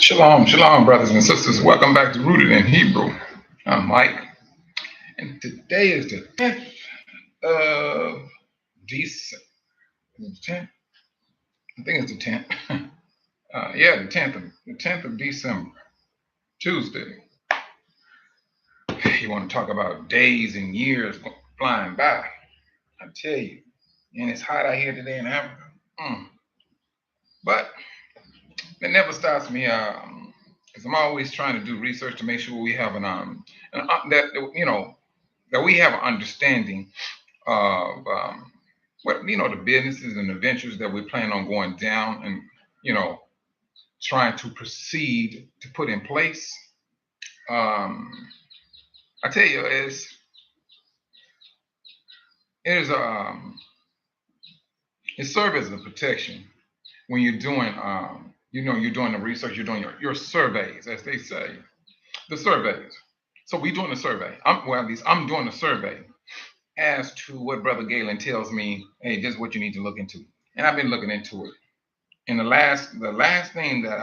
Shalom, shalom, brothers and sisters. Welcome back to Rooted in Hebrew. I'm Mike, and today is the 10th of December. Is it the 10th? I think it's the 10th. Yeah, the 10th of December, Tuesday. You want to talk about days and years flying by? I tell you, and it's hot out here today in Africa. But it never stops me. Because I'm always trying to do research to make sure we have that we have an understanding of what the businesses and the ventures that we plan on going down and you know trying to proceed to put in place. Um, I tell you, it is it serves as a protection when you're doing you're doing the research, you're doing your surveys, as they say, the surveys. So we doing a survey. At least I'm doing a survey as to what Brother Galen tells me. Hey, this is what you need to look into, and I've been looking into it. And the last thing that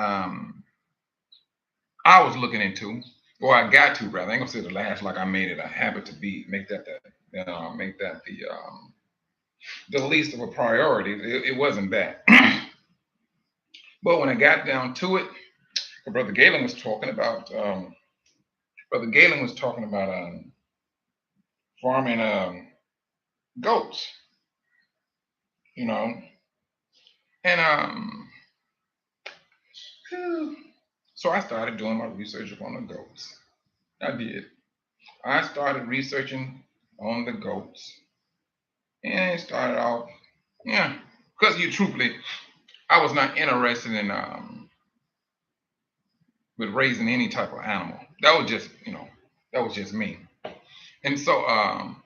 I was looking into, or I got to rather, I ain't gonna say the last, like I made it a habit to make that the least of a priority. It wasn't that, but when I got down to it, Brother Galen was talking about farming goats, you know, and so I started doing my research upon the goats. I did. I started researching on the goats, and it started off, yeah, because you truthfully, I was not interested in with raising any type of animal. That was just me. And so,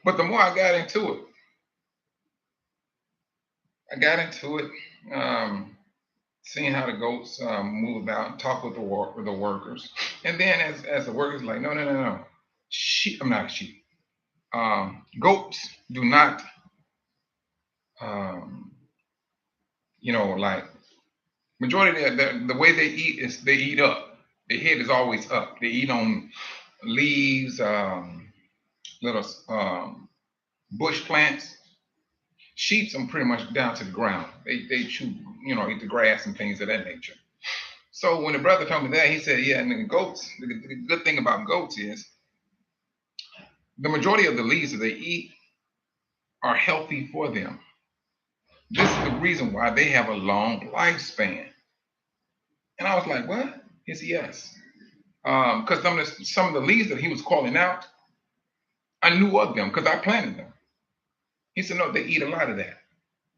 but the more I got into it, seeing how the goats move about, talk with the workers, and then as the workers like, no, no, no, no, sheep. I'm not a sheep. Goats do not, um, like majority of the way they eat is they eat up. The head is always up. They eat on leaves, little bush plants. Sheep are pretty much down to the ground. They chew, eat the grass and things of that nature. So when the brother told me that, he said, yeah, and the goats, the good thing about goats is the majority of the leaves that they eat are healthy for them. This is the reason why they have a long lifespan. And I was like, what? He said, yes. Because some of the leaves that he was calling out, I knew of them because I planted them. He said, no, they eat a lot of that.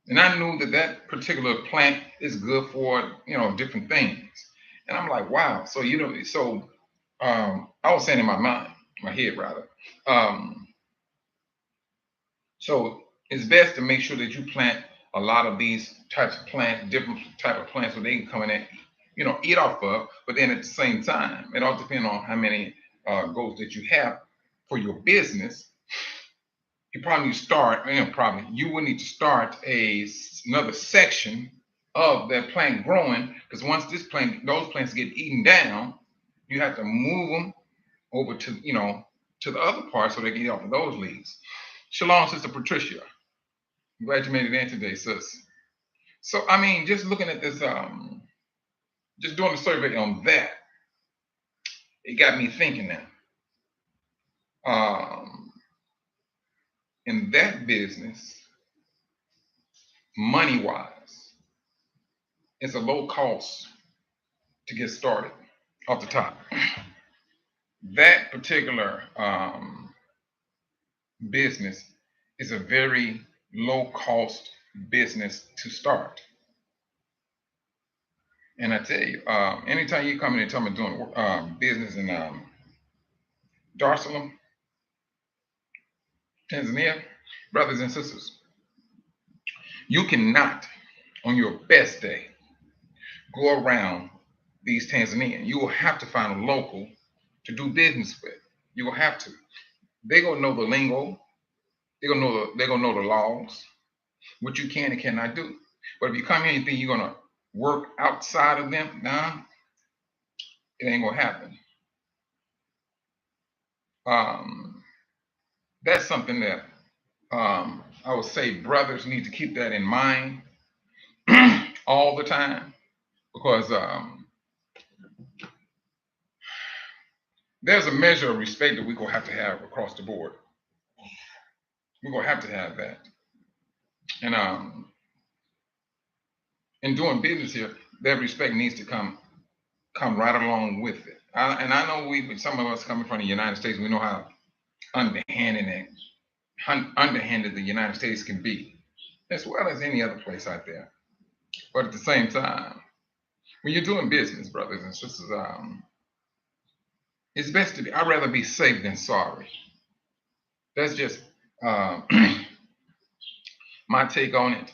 And I knew that that particular plant is good for, different things. And I'm like, wow. So, I was saying in my mind, my head rather. So it's best to make sure that you plant a lot of these types of plants, different type of plants, where they can come in and, eat off of. But then at the same time, it all depends on how many goals that you have for your business. You probably need to start, you will need to start another section of that plant growing, because once those plants get eaten down, you have to move them over to the other part so they can eat off of those leaves. Shalom, Sister Patricia. I'm glad you made it in today, sis. So I mean, just looking at this, just doing a survey on that, it got me thinking now. In that business, money wise, it's a low cost to get started off the top. That particular business is a very low cost business to start. And I tell you, anytime you come in and tell me doing business in Dar es Salaam, Tanzania, brothers and sisters, you cannot, on your best day, go around these Tanzanians. You will have to find a local to do business with. You will have to. They're gonna know the lingo. They're gonna know the laws, what you can and cannot do. But if you come here and think you're gonna work outside of them, nah, It ain't gonna happen. That's something that I would say brothers need to keep that in mind all the time, because there's a measure of respect that we're gonna have across the board. We're gonna have to have that. And in doing business here, that respect needs to come right along with it. And I know some of us coming from the United States, we know how underhanded the United States can be, as well as any other place out there. But at the same time, when you're doing business, brothers and sisters, it's best to be. I'd rather be safe than sorry. That's just uh, my take on it.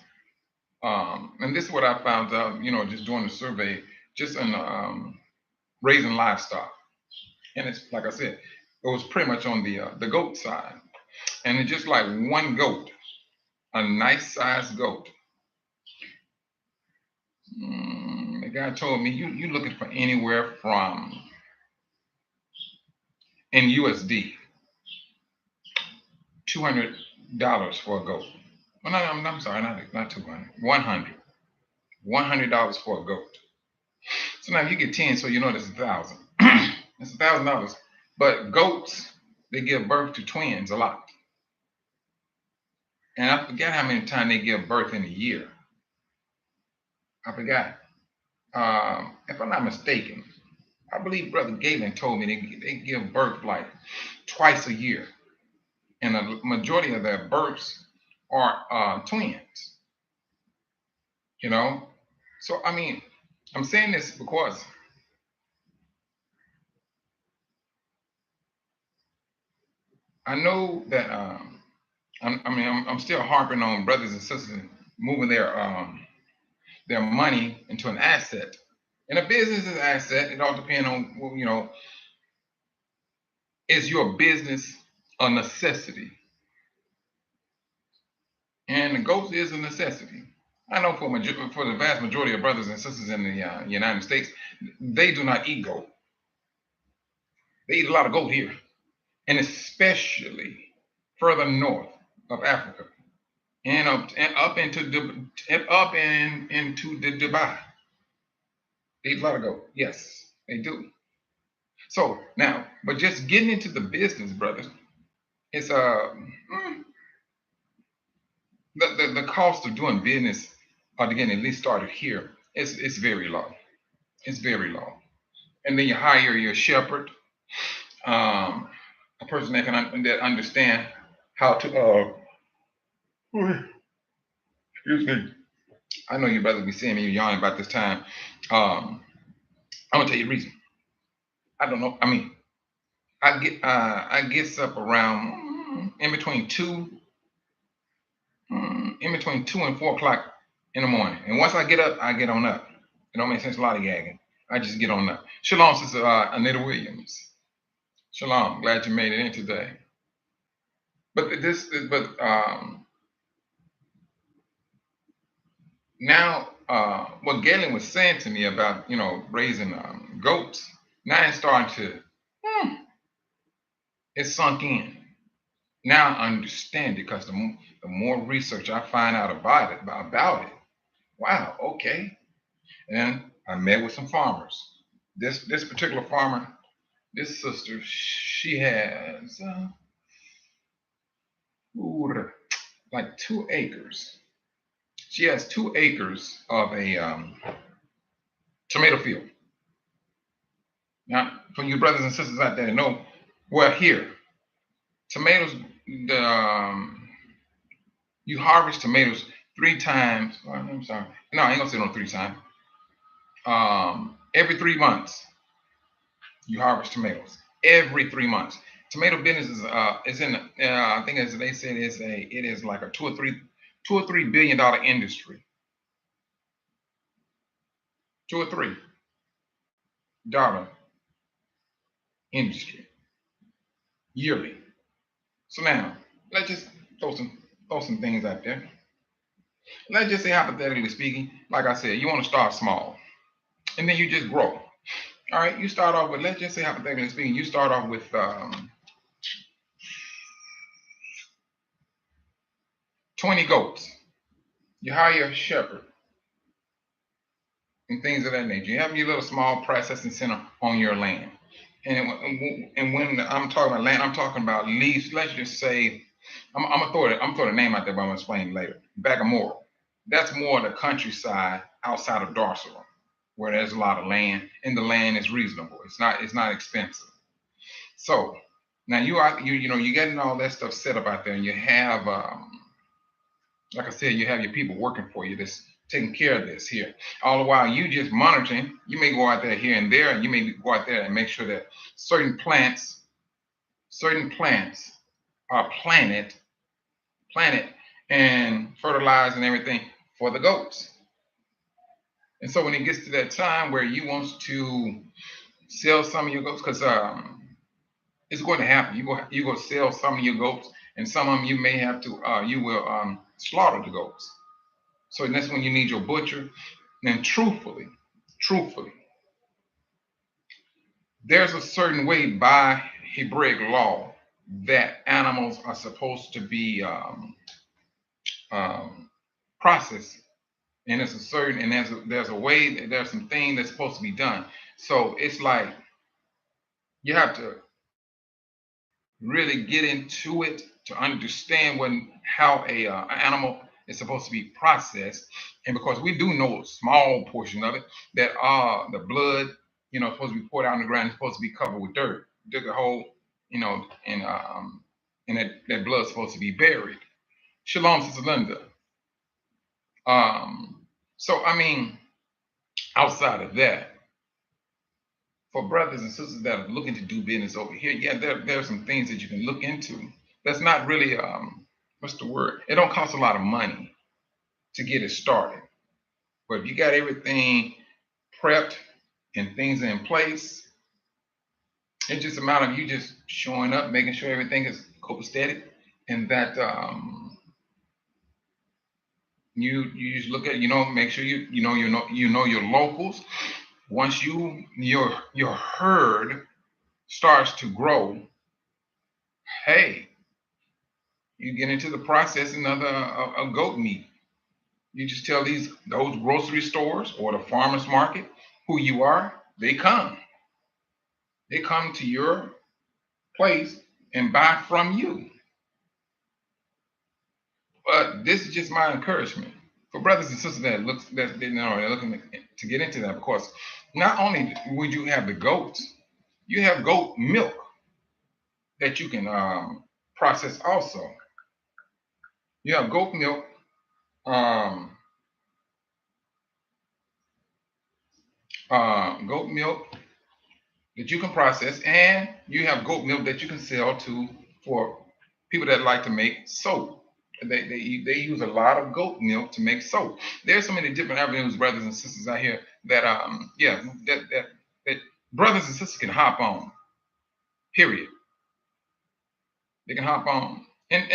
And this is what I found out, just doing the survey, just in raising livestock. And it's like I said, it was pretty much on the goat side, and it's just like one goat, a nice sized goat. The guy told me you looking for anywhere from, in USD, $200 for a goat. Well, no, I'm sorry, not 200, $100 for a goat. So now you get 10, so you know that's $1,000. It's $1,000. But goats, they give birth to twins a lot. And I forget how many times they give birth in a year. I forgot. If I'm not mistaken, I believe Brother Galen told me they give birth like twice a year. And the majority of their births are twins. So I mean, I'm saying this because I know that I'm still harping on brothers and sisters moving their money into an asset. And a business is an asset. It all depends on, is your business a necessity? And the goat is a necessity. I know for the vast majority of brothers and sisters in the United States, they do not eat goat. They eat a lot of goat here, and especially further north of Africa, and up into the Dubai. They eat a lot of goat. Yes, they do. So now, but just getting into the business, brothers, it's the cost of doing business, or to get at least started here, it's very low. It's very low. And then you hire your shepherd, a person that understand how to. Excuse me. I know you brothers be seeing me yawning about this time. I'm gonna tell you the reason. I don't know. I mean, I gets up around in between 2 and 4 o'clock in the morning. And once I get up, I get on up. It don't make sense lollygagging. I just get on up. Shalom, Sister Anita Williams. Shalom. Glad you made it in today. But now what Galen was saying to me about raising goats, now it's starting to it's sunk in. Now I understand it, because the more research I find out about it, wow, okay. And I met with some farmers. This particular farmer, this sister, she has like 2 acres. She has 2 acres of a tomato field. Now, for you brothers and sisters out there that know, well, here, tomatoes, you harvest tomatoes 3 times. I'm sorry. No, I ain't gonna say no 3 times. Every 3 months, you harvest tomatoes. Every 3 months. Tomato business is in. I think as they said, it is like a $2 or $3 billion industry. $2 or $3 industry yearly. So now let's just throw some things out there. Let's just say, hypothetically speaking, like I said, you want to start small, and then you just grow. All right, you start off with, let's just say hypothetically speaking, you start off with 20 goats. You hire a shepherd and things of that nature. You have your little small processing center on your land. And when I'm talking about land, I'm talking about lease. Let's just say, I'm gonna throw the name out there, but I'm gonna explain later. Bagamoral. That's more the countryside outside of Darcerum, where there's a lot of land, and the land is reasonable. It's not expensive. So now you're getting all that stuff set up out there, and you have like I said, you have your people working for you that's taking care of this here. All the while you just monitoring, you may go out there here and there, and you may go out there and make sure that certain plants are planted and fertilized and everything for the goats. And so when it gets to that time where you want to sell some of your goats, because it's going to happen. You go sell some of your goats, and some of them you may have to you will slaughter the goats. So that's when you need your butcher. And truthfully, there's a certain way by Hebraic law that animals are supposed to be um, processed, and there's a way, there's some thing that's supposed to be done. So it's like you have to really get into it to understand how a animal is supposed to be processed. And because we do know a small portion of it, that the blood, supposed to be poured out on the ground, it's supposed to be covered with dirt. Dig a hole, and that blood's supposed to be buried. Shalom, Sister Linda. So I mean, outside of that, for brothers and sisters that are looking to do business over here, yeah, there are some things that you can look into. That's not really what's the word? It don't cost a lot of money to get it started. But if you got everything prepped and things in place, it's just a matter of you just showing up, making sure everything is copacetic, and that you just look at, make sure you know your locals. Once your herd starts to grow, hey, you get into the processing of goat meat. You just tell those grocery stores or the farmers market who you are. They come to your place and buy from you. But this is just my encouragement for brothers and sisters they're looking to get into that, because not only would you have the goats, you have goat milk that you can process also. You have goat milk, goat milk that you can process, and you have goat milk that you can sell for people that like to make soap. They use a lot of goat milk to make soap. There's so many different avenues, brothers and sisters out here that that brothers and sisters can hop on. Period. They can hop on, and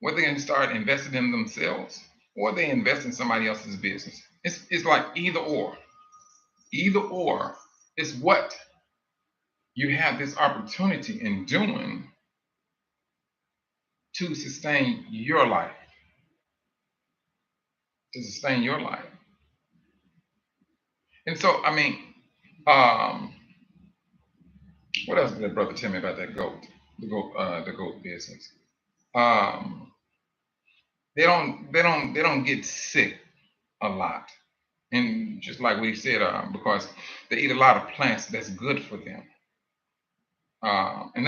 whether they can start investing in themselves or they invest in somebody else's business. It's like either or. Either or is what you have this opportunity in doing to sustain your life. To sustain your life. And so, I mean, what else did that brother tell me about that goat? The goat business. Um, they don't get sick a lot, and just like we said, because they eat a lot of plants that's good for them. And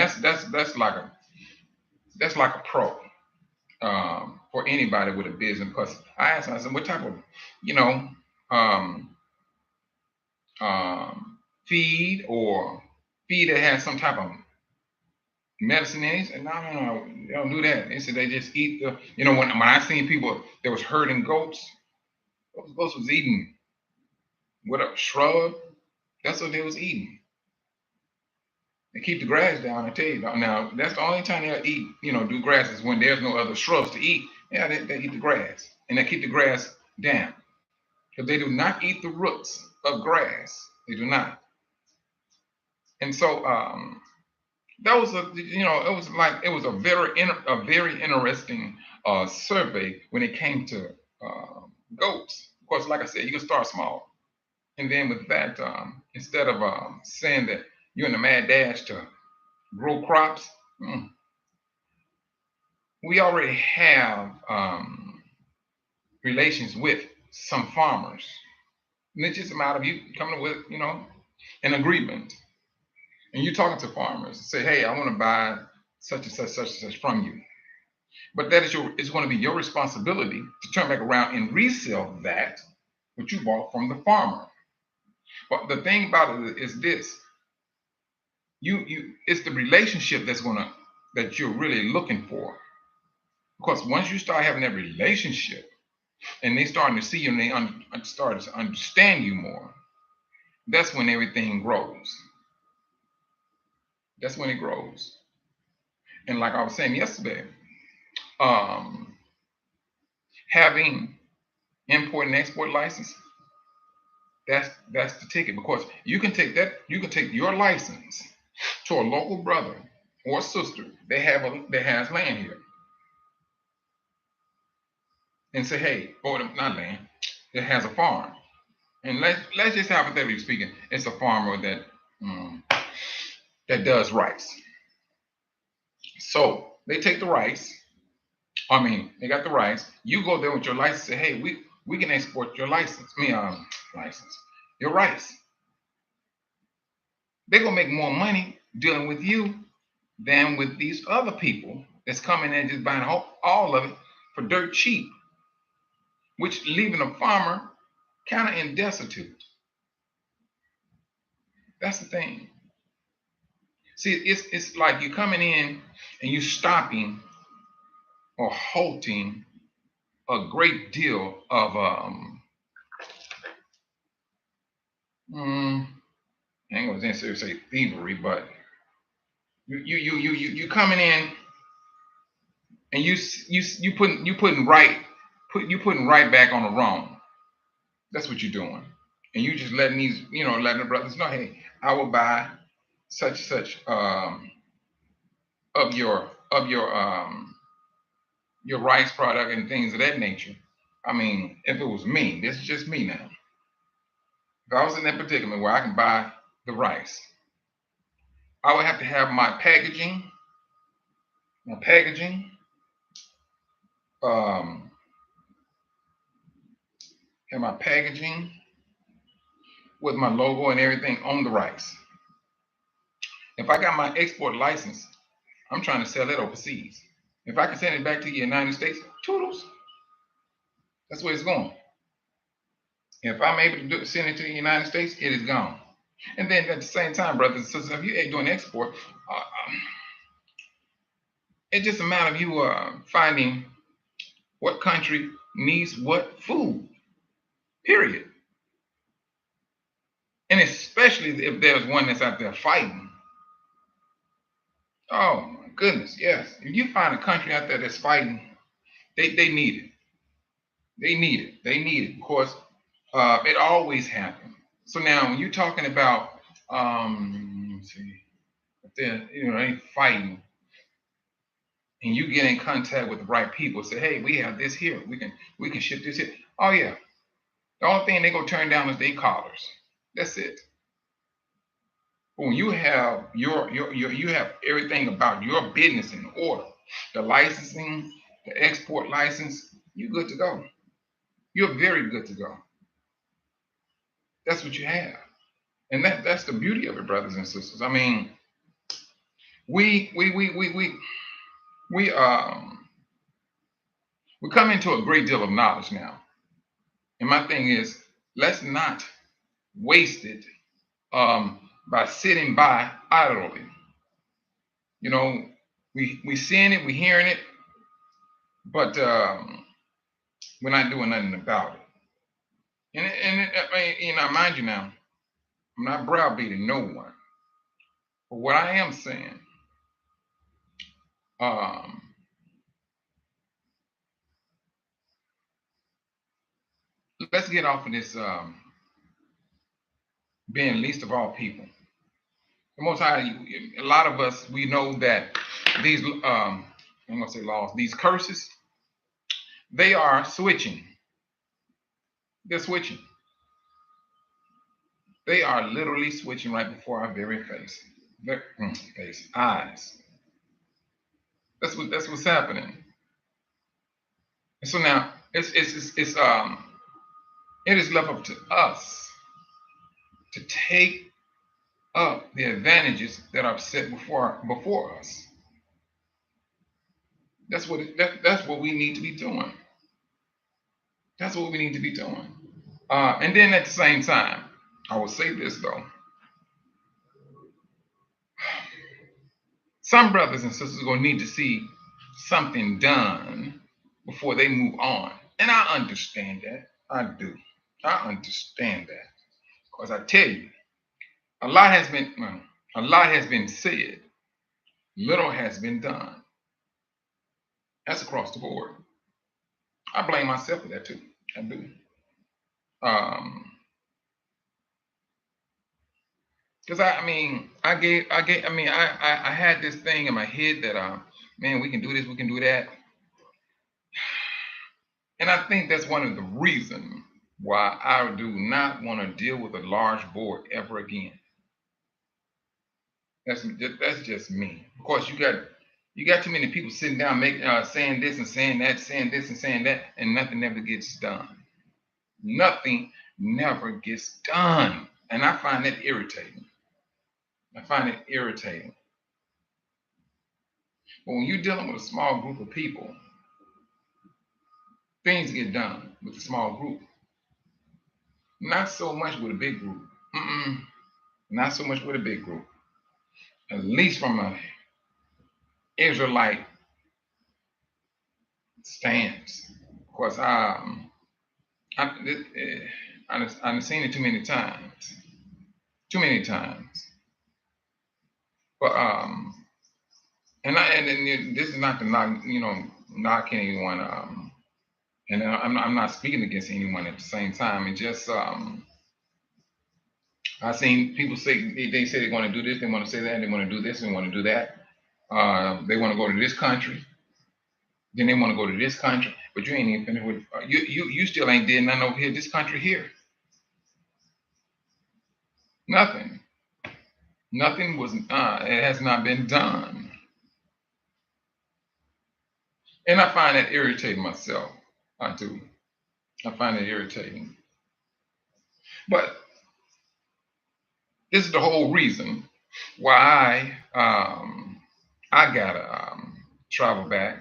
that's like a pro for anybody with a business. Because I asked him, I said, what type of, you know, um, feed or feed that has some type of medicine in it? He said, no, they don't do that. They said they just eat when I seen people that was herding goats, those goats was eating what a shrub. That's what they was eating. They keep the grass down, I tell you. Now, that's the only time they'll eat, do grass is when there's no other shrubs to eat. Yeah, they eat the grass. And they keep the grass down. Because they do not eat the roots. of grass. They do not. And so that was it was like it was a very interesting survey when it came to goats. Of course, like I said, you can start small, and then with that, instead of saying that you're in a mad dash to grow crops, mm, we already have relations with some farmers, and it's just a matter of you coming with an agreement, and you talking to farmers, say, hey, I want to buy such and such from you. But that is it's going to be your responsibility to turn back around and resell that what you bought from the farmer. But the thing about it is this: you it's the relationship that you're really looking for. Because once you start having that relationship and they starting to see you and they start to understand you more, that's when everything grows. That's when it grows. And like I was saying yesterday, um, having import and export license, that's the ticket, because you can take your license to a local brother or sister that has land here and say, hey, or not land, that has a farm. And let's just hypothetically speaking, it's a farmer um, that does rice. So they take the rice. I mean, they got the rice. You go there with your license. Say, hey, we can export your license. License, your rice. They're gonna make more money dealing with you than with these other people that's coming in and just buying all of it for dirt cheap, which leaving a farmer kind of in destitute. That's the thing. See, it's like you coming in and you stopping or halting a great deal of mm, I ain't gonna necessarily say thievery, but you coming in and you putting right back on the wrong. That's what you're doing, and you just letting letting the brothers know, hey, I will buy such of your rice product and things of that nature. I mean, if it was me, this is just me now. If I was in that particular where I can buy the rice, I would have to have my packaging, um, have my packaging with my logo and everything on the rice. If I got my export license, I'm trying to sell it overseas. If I can send it back to the United States, toodles, that's where it's going. If I'm able to send it to the United States, it is gone. And then at the same time, brothers and sisters, if you're doing export, it's just a matter of you finding what country needs what food, period. And especially if there's one that's out there fighting. Oh my goodness, yes. If you find a country out there that's fighting, they need it. They need it. They need it because it always happens. So now when you're talking about let's see, if they're they fighting and you get in contact with the right people, say, hey, we have this here. We can ship this here. Oh yeah. The only thing they gonna turn down is their collars. That's it. But when you have you have everything about your business in order, the licensing, the export license, you're good to go. You're very good to go. That's what you have. And that's the beauty of it, brothers and sisters. I mean, we we we we we we we come into a great deal of knowledge now. And my thing is, let's not waste it by sitting by idly. You know, we seeing it, we hearing it, but we're not doing nothing about it. I mean, mind you now, I'm not browbeating no one. But what I am saying, um, let's get off of this being least of all people. The Most High, a lot of us, we know that these, I'm gonna say laws, these curses, they are switching. They're switching. They are literally switching right before our very face, face, eyes. That's what's happening. And so now it is left up to us to take up the advantages that are set before us. That's what we need to be doing. That's what we need to be doing. And then at the same time, I will say this though: some brothers and sisters are gonna need to see something done before they move on, and I understand that. I do. I understand that because I tell you, a lot has been said, little has been done. That's across the board. I blame myself for that too. I do. Um, because I had this thing in my head that man, we can do this, we can do that, and I think that's one of the reasons why I do not want to deal with a large board ever again. That's just me. Of course, you got too many people sitting down making saying this and saying that, saying this and saying that, and nothing ever gets done. Nothing never gets done, and I find that irritating. I find it irritating. But when you're dealing with a small group of people, things get done with a small group. Not so much with a big group. Mm-mm, not so much with a big group. At least from an Israelite stance. Of course, I've seen it too many times. Too many times. But and this is not to knock, knock anyone. And I'm not speaking against anyone at the same time. It just I've seen people say they say they want to do this, they want to say that, they want to do this, they want to do that. They want to go to this country, then they want to go to this country, but you ain't even finished with you still ain't did nothing over here. This country here, nothing, nothing was it has not been done, and I find that irritating myself. I do. I find it irritating, but this is the whole reason why I gotta travel back,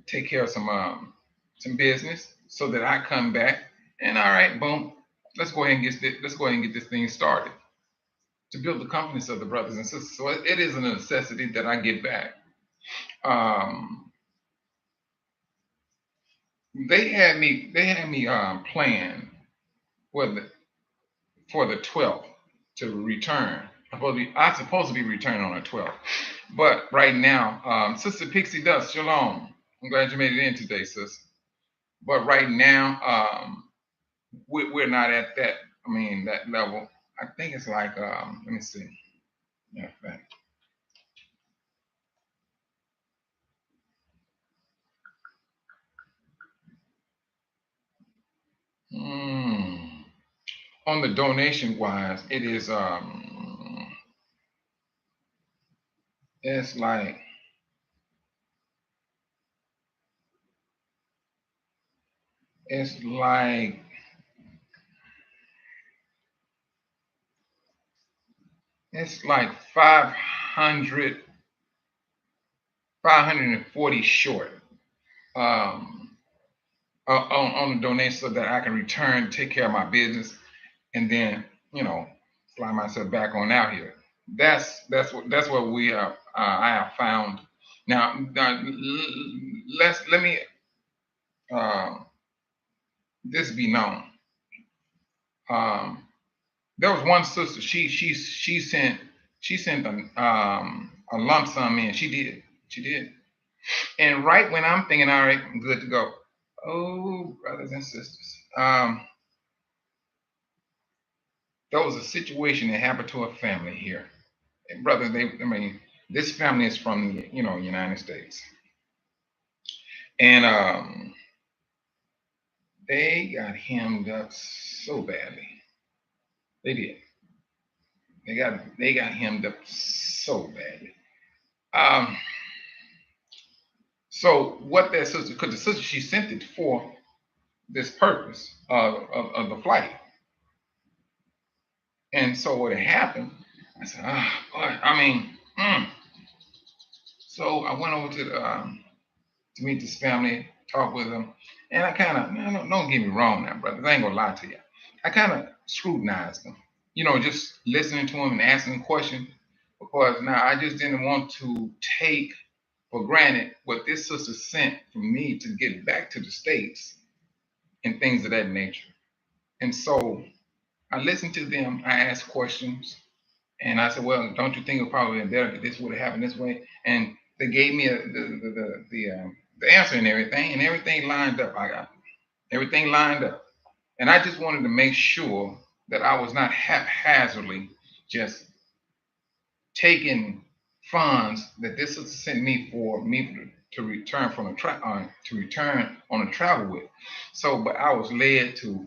take care of some business, so that I come back and all right, boom, let's go ahead and get this thing started to build the confidence of the brothers and sisters. So it is a necessity that I get back. Um, they had me planned for the 12th to return. I supposed to be returning on the 12th, but right now, Sister Pixie Dust, Shalom. I'm glad you made it in today, sis. But right now, we're not at that. I mean, that level. I think it's like, let me see. Yeah, fact. Hmm. On the donation wise, it's like it's like it's like 540 short um on the donation so that I can return, take care of my business, and then you know fly myself back on out here. That's what we have. I have found. Now, let me uh, this be known. Um, there was one sister. She sent a lump sum in. She did. And right when I'm thinking, all right, I'm good to go. Oh, brothers and sisters. There was a situation that happened to a family here. And brother, this family is from the, United States. And they got hemmed up so badly. They did. They got hemmed up so badly. Um, so what that sister, because the sister she sent it for this purpose of the flight. And so what had happened, I said, boy, so I went over to meet this family, talk with them, and I kind of, don't get me wrong now, brothers, I ain't gonna lie to you. I kind of scrutinized them, just listening to them and asking questions, because now I just didn't want to take for granted what this sister sent for me to get back to the States and things of that nature. And so I listened to them, I asked questions, and I said, well, don't you think it would probably been better if this would have happened this way? And they gave me the answer and everything lined up. I got everything lined up. And I just wanted to make sure that I was not haphazardly just taking funds that this has sent me for me to return to return on a travel with. So, but I was led to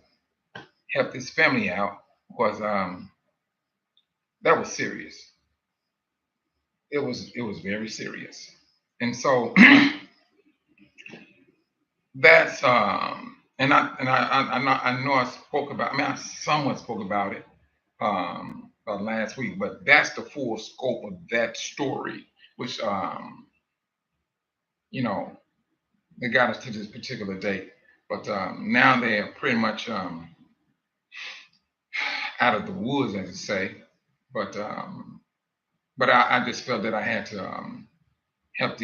help this family out because that was serious. It was very serious, and so that's I know I spoke about. I mean, I somewhat spoke about it last week, but that's the full scope of that story, which you know they got us to this particular date. But now they are pretty much out of the woods, as you say. But I just felt that I had to help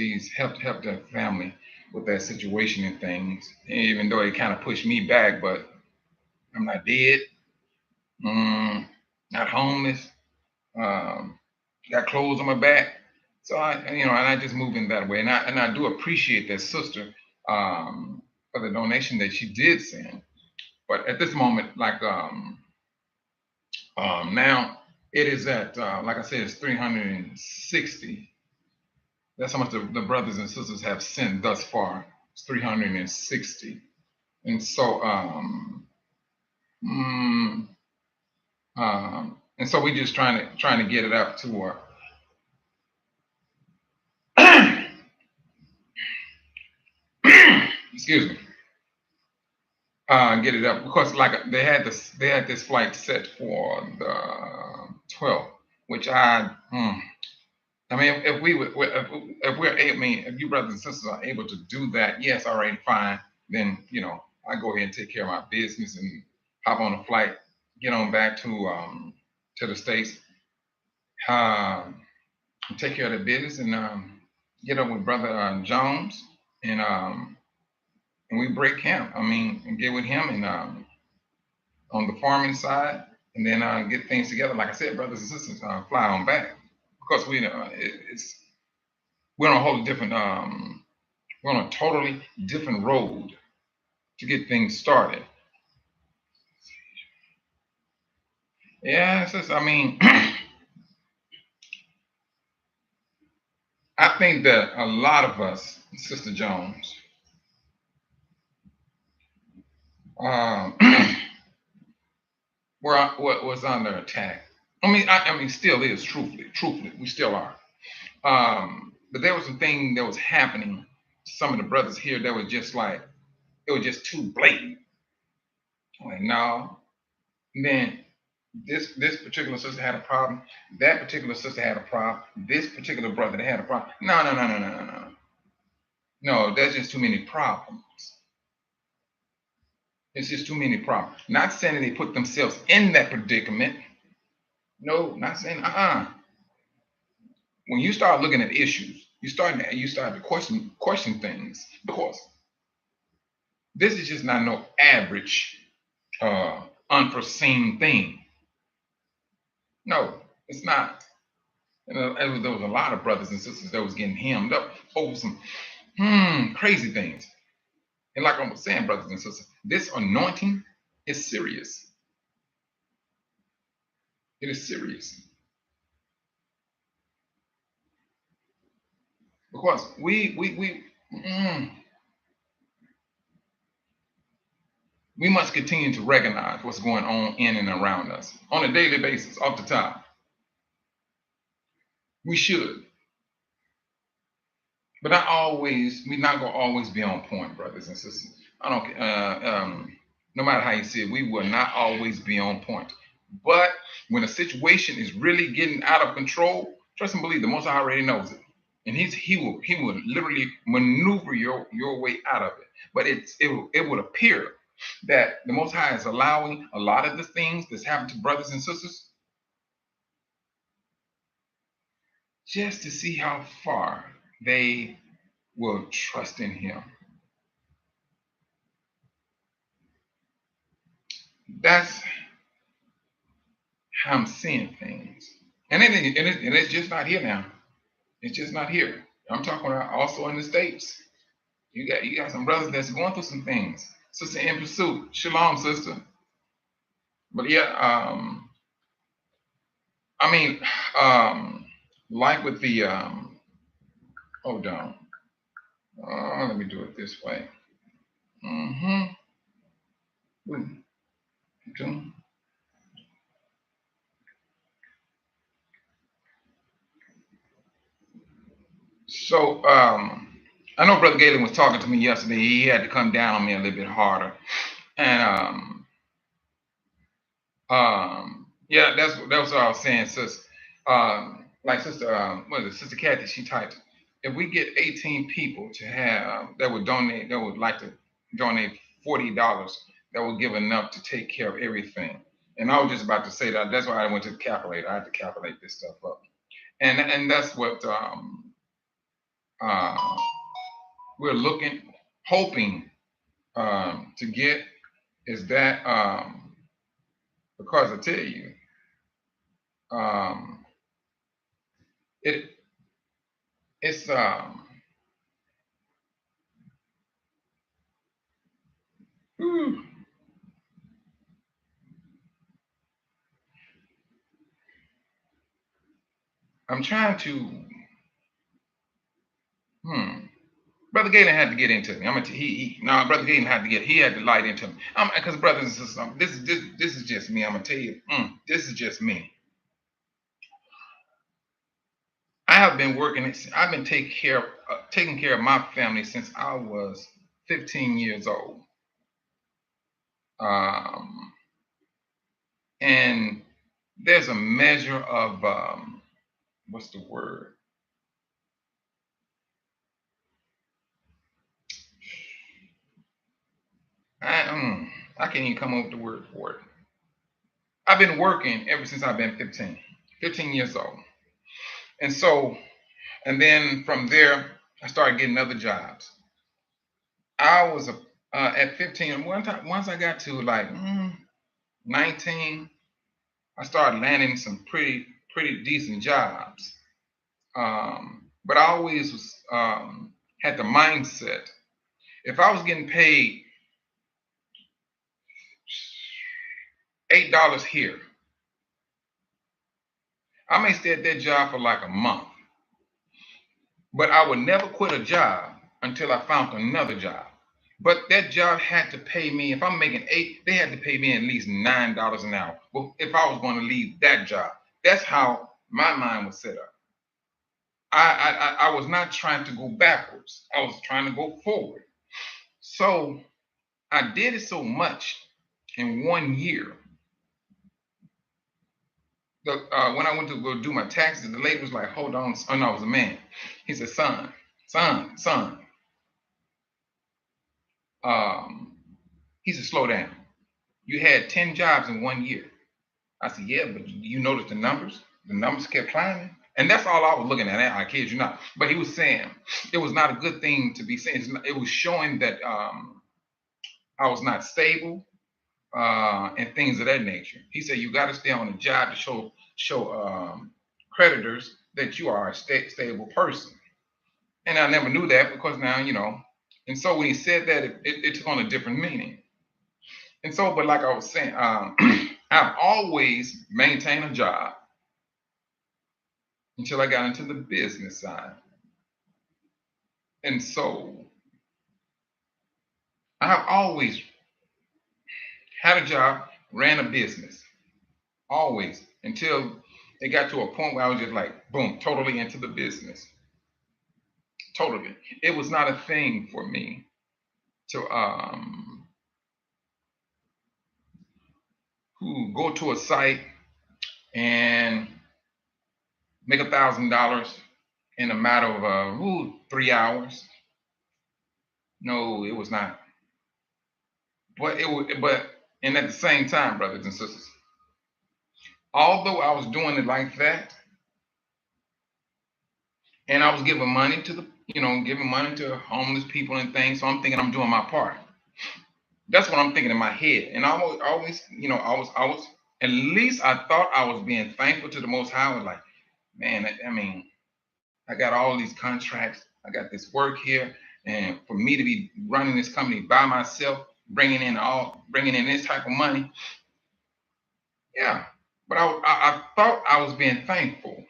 the family with that situation and things. Even though it kind of pushed me back, but I'm not dead, mm, not homeless, um, got clothes on my back. So and I just moved in that way, and I do appreciate that sister for the donation that she did send. But at this moment, like now, it is at like I said, it's 360. That's how much the brothers and sisters have sent thus far. It's 360. And so mm, and so we just trying to get it up to excuse me, get it up because like they had this flight set for the 12th, which I mean, if we would, if we're, I mean, if you brothers and sisters are able to do that, yes, all right, fine. Then I go ahead and take care of my business and hop on a flight, get on back to the states, um, take care of the business, and get up with brother Jones, and we break camp. I mean, and get with him and on the farming side, and then get things together. Like I said, brothers and sisters, fly on back because it's we're on a whole different we're on a totally different road to get things started. Yeah, it's just, I mean, I think that a lot of us, Sister Jones, um, was under attack. I mean, still is. Truthfully, we still are. But there was some thing that was happening to some of the brothers here that was just like it was just too blatant. I'm like, no. And then this particular sister had a problem. That particular sister had a problem. This particular brother they had a problem. No, no, no, no, no, no, no. No, there's just too many problems. It's just too many problems. Not saying that they put themselves in that predicament. No, not saying When you start looking at issues, you start to question things because this is just not no average unforeseen thing. No, it's not. There was a lot of brothers and sisters that was getting hemmed up over some crazy things. And like I was saying, brothers and sisters, this anointing is serious. It is serious because we must continue to recognize what's going on in and around us on a daily basis, off the top. We should, but not always. We're not gonna always be on point, brothers and sisters. I don't. No matter how you see it, we will not always be on point. But when a situation is really getting out of control, trust and believe the Most High already knows it, and he will literally maneuver your way out of it. But it would appear that the Most High is allowing a lot of the things that's happened to brothers and sisters just to see how far they will trust in Him. That's how I'm seeing things, and it's just not here now. It's just not here. I'm talking about also in the States. You got some brothers that's going through some things. Sister in pursuit. Shalom, sister. But yeah, I mean, like with the hold on. Let me do it this way. Mm-hmm. Okay. So I know Brother Galen was talking to me yesterday. He had to come down on me a little bit harder. And yeah, that's what I was saying, sis. Like Sister, what is it, Sister Kathy? She typed, if we get 18 people to have that would donate, that would like to donate $40, that would give enough to take care of everything. And I was just about to say that. That's why I went to the calculator. I had to calculate this stuff up, and that's what uh, we're looking, hoping to get is that because I tell you, um, it it's whew, I'm trying to hmm. Brother Galen had to get into me. I'm gonna he no Brother Galen had to get he had to light into me. Because brothers and sisters, this is just me. I'm gonna tell you, this is just me. I have been working. I've been taking care of my family since I was 15 years old. Um, and there's a measure of what's the word? I can't even come up with the word for it. I've been working ever since I've been 15 years old. And so, and then from there, I started getting other jobs. I was at 15. One time, once I got to like 19, I started landing some pretty decent jobs. But I always was had the mindset if I was getting paid $8 here, I may stay at that job for like a month, but I would never quit a job until I found another job. But that job had to pay me. If I'm making 8, they had to pay me at least $9 an hour. Well, if I was going to leave that job, that's how my mind was set up. I was not trying to go backwards. I was trying to go forward. So I did it so much in 1 year. When I went to go do my taxes, the lady was like, "Hold on." Oh no, it was a man. He said, son. Um, he said, "Slow down. You had 10 jobs in 1 year." I said, "Yeah, but you noticed the numbers? The numbers kept climbing." And that's all I was looking at. I kid you not. But he was saying it was not a good thing to be saying. It was showing that I was not stable and things of that nature. He said you got to stay on the job to show creditors that you are a stable person. And I never knew that because now And so when he said that, it took on a different meaning. And so, but like I was saying, I've always maintained a job until I got into the business side. And so I have always had a job, ran a business, always, until it got to a point where I was just like, boom, totally into the business. Totally. It was not a thing for me to who go to a site and make $1,000 in a matter of 3 hours. No, it was not. But it was, but and at the same time, brothers and sisters, although I was doing it like that, and I was giving money to the, giving money to homeless people and things, so I'm thinking I'm doing my part. That's what I'm thinking in my head, and I was, at least I thought I was being thankful to the Most High. I was like, man, I mean, I got all these contracts, I got this work here, and for me to be running this company by myself, bringing in this type of money, yeah. But I thought I was being thankful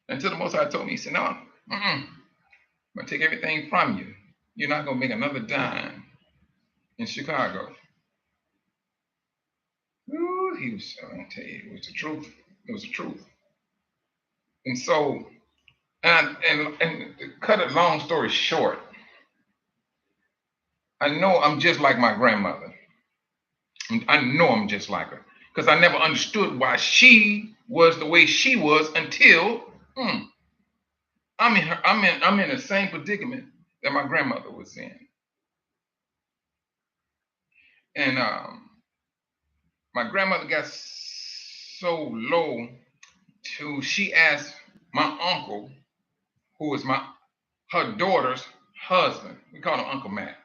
until the Most High told me, he said, no, I'm gonna take everything from you. You're not gonna make another dime in Chicago. Ooh, he was, I'm gonna tell you, it was the truth. It was the truth. And so, and to cut a long story short, I know I'm just like my grandmother. I know I'm just like her because I never understood why she was the way she was until I'm in the same predicament that my grandmother was in. And my grandmother got so low to she asked my uncle, who is her daughter's husband. We call him Uncle Matt.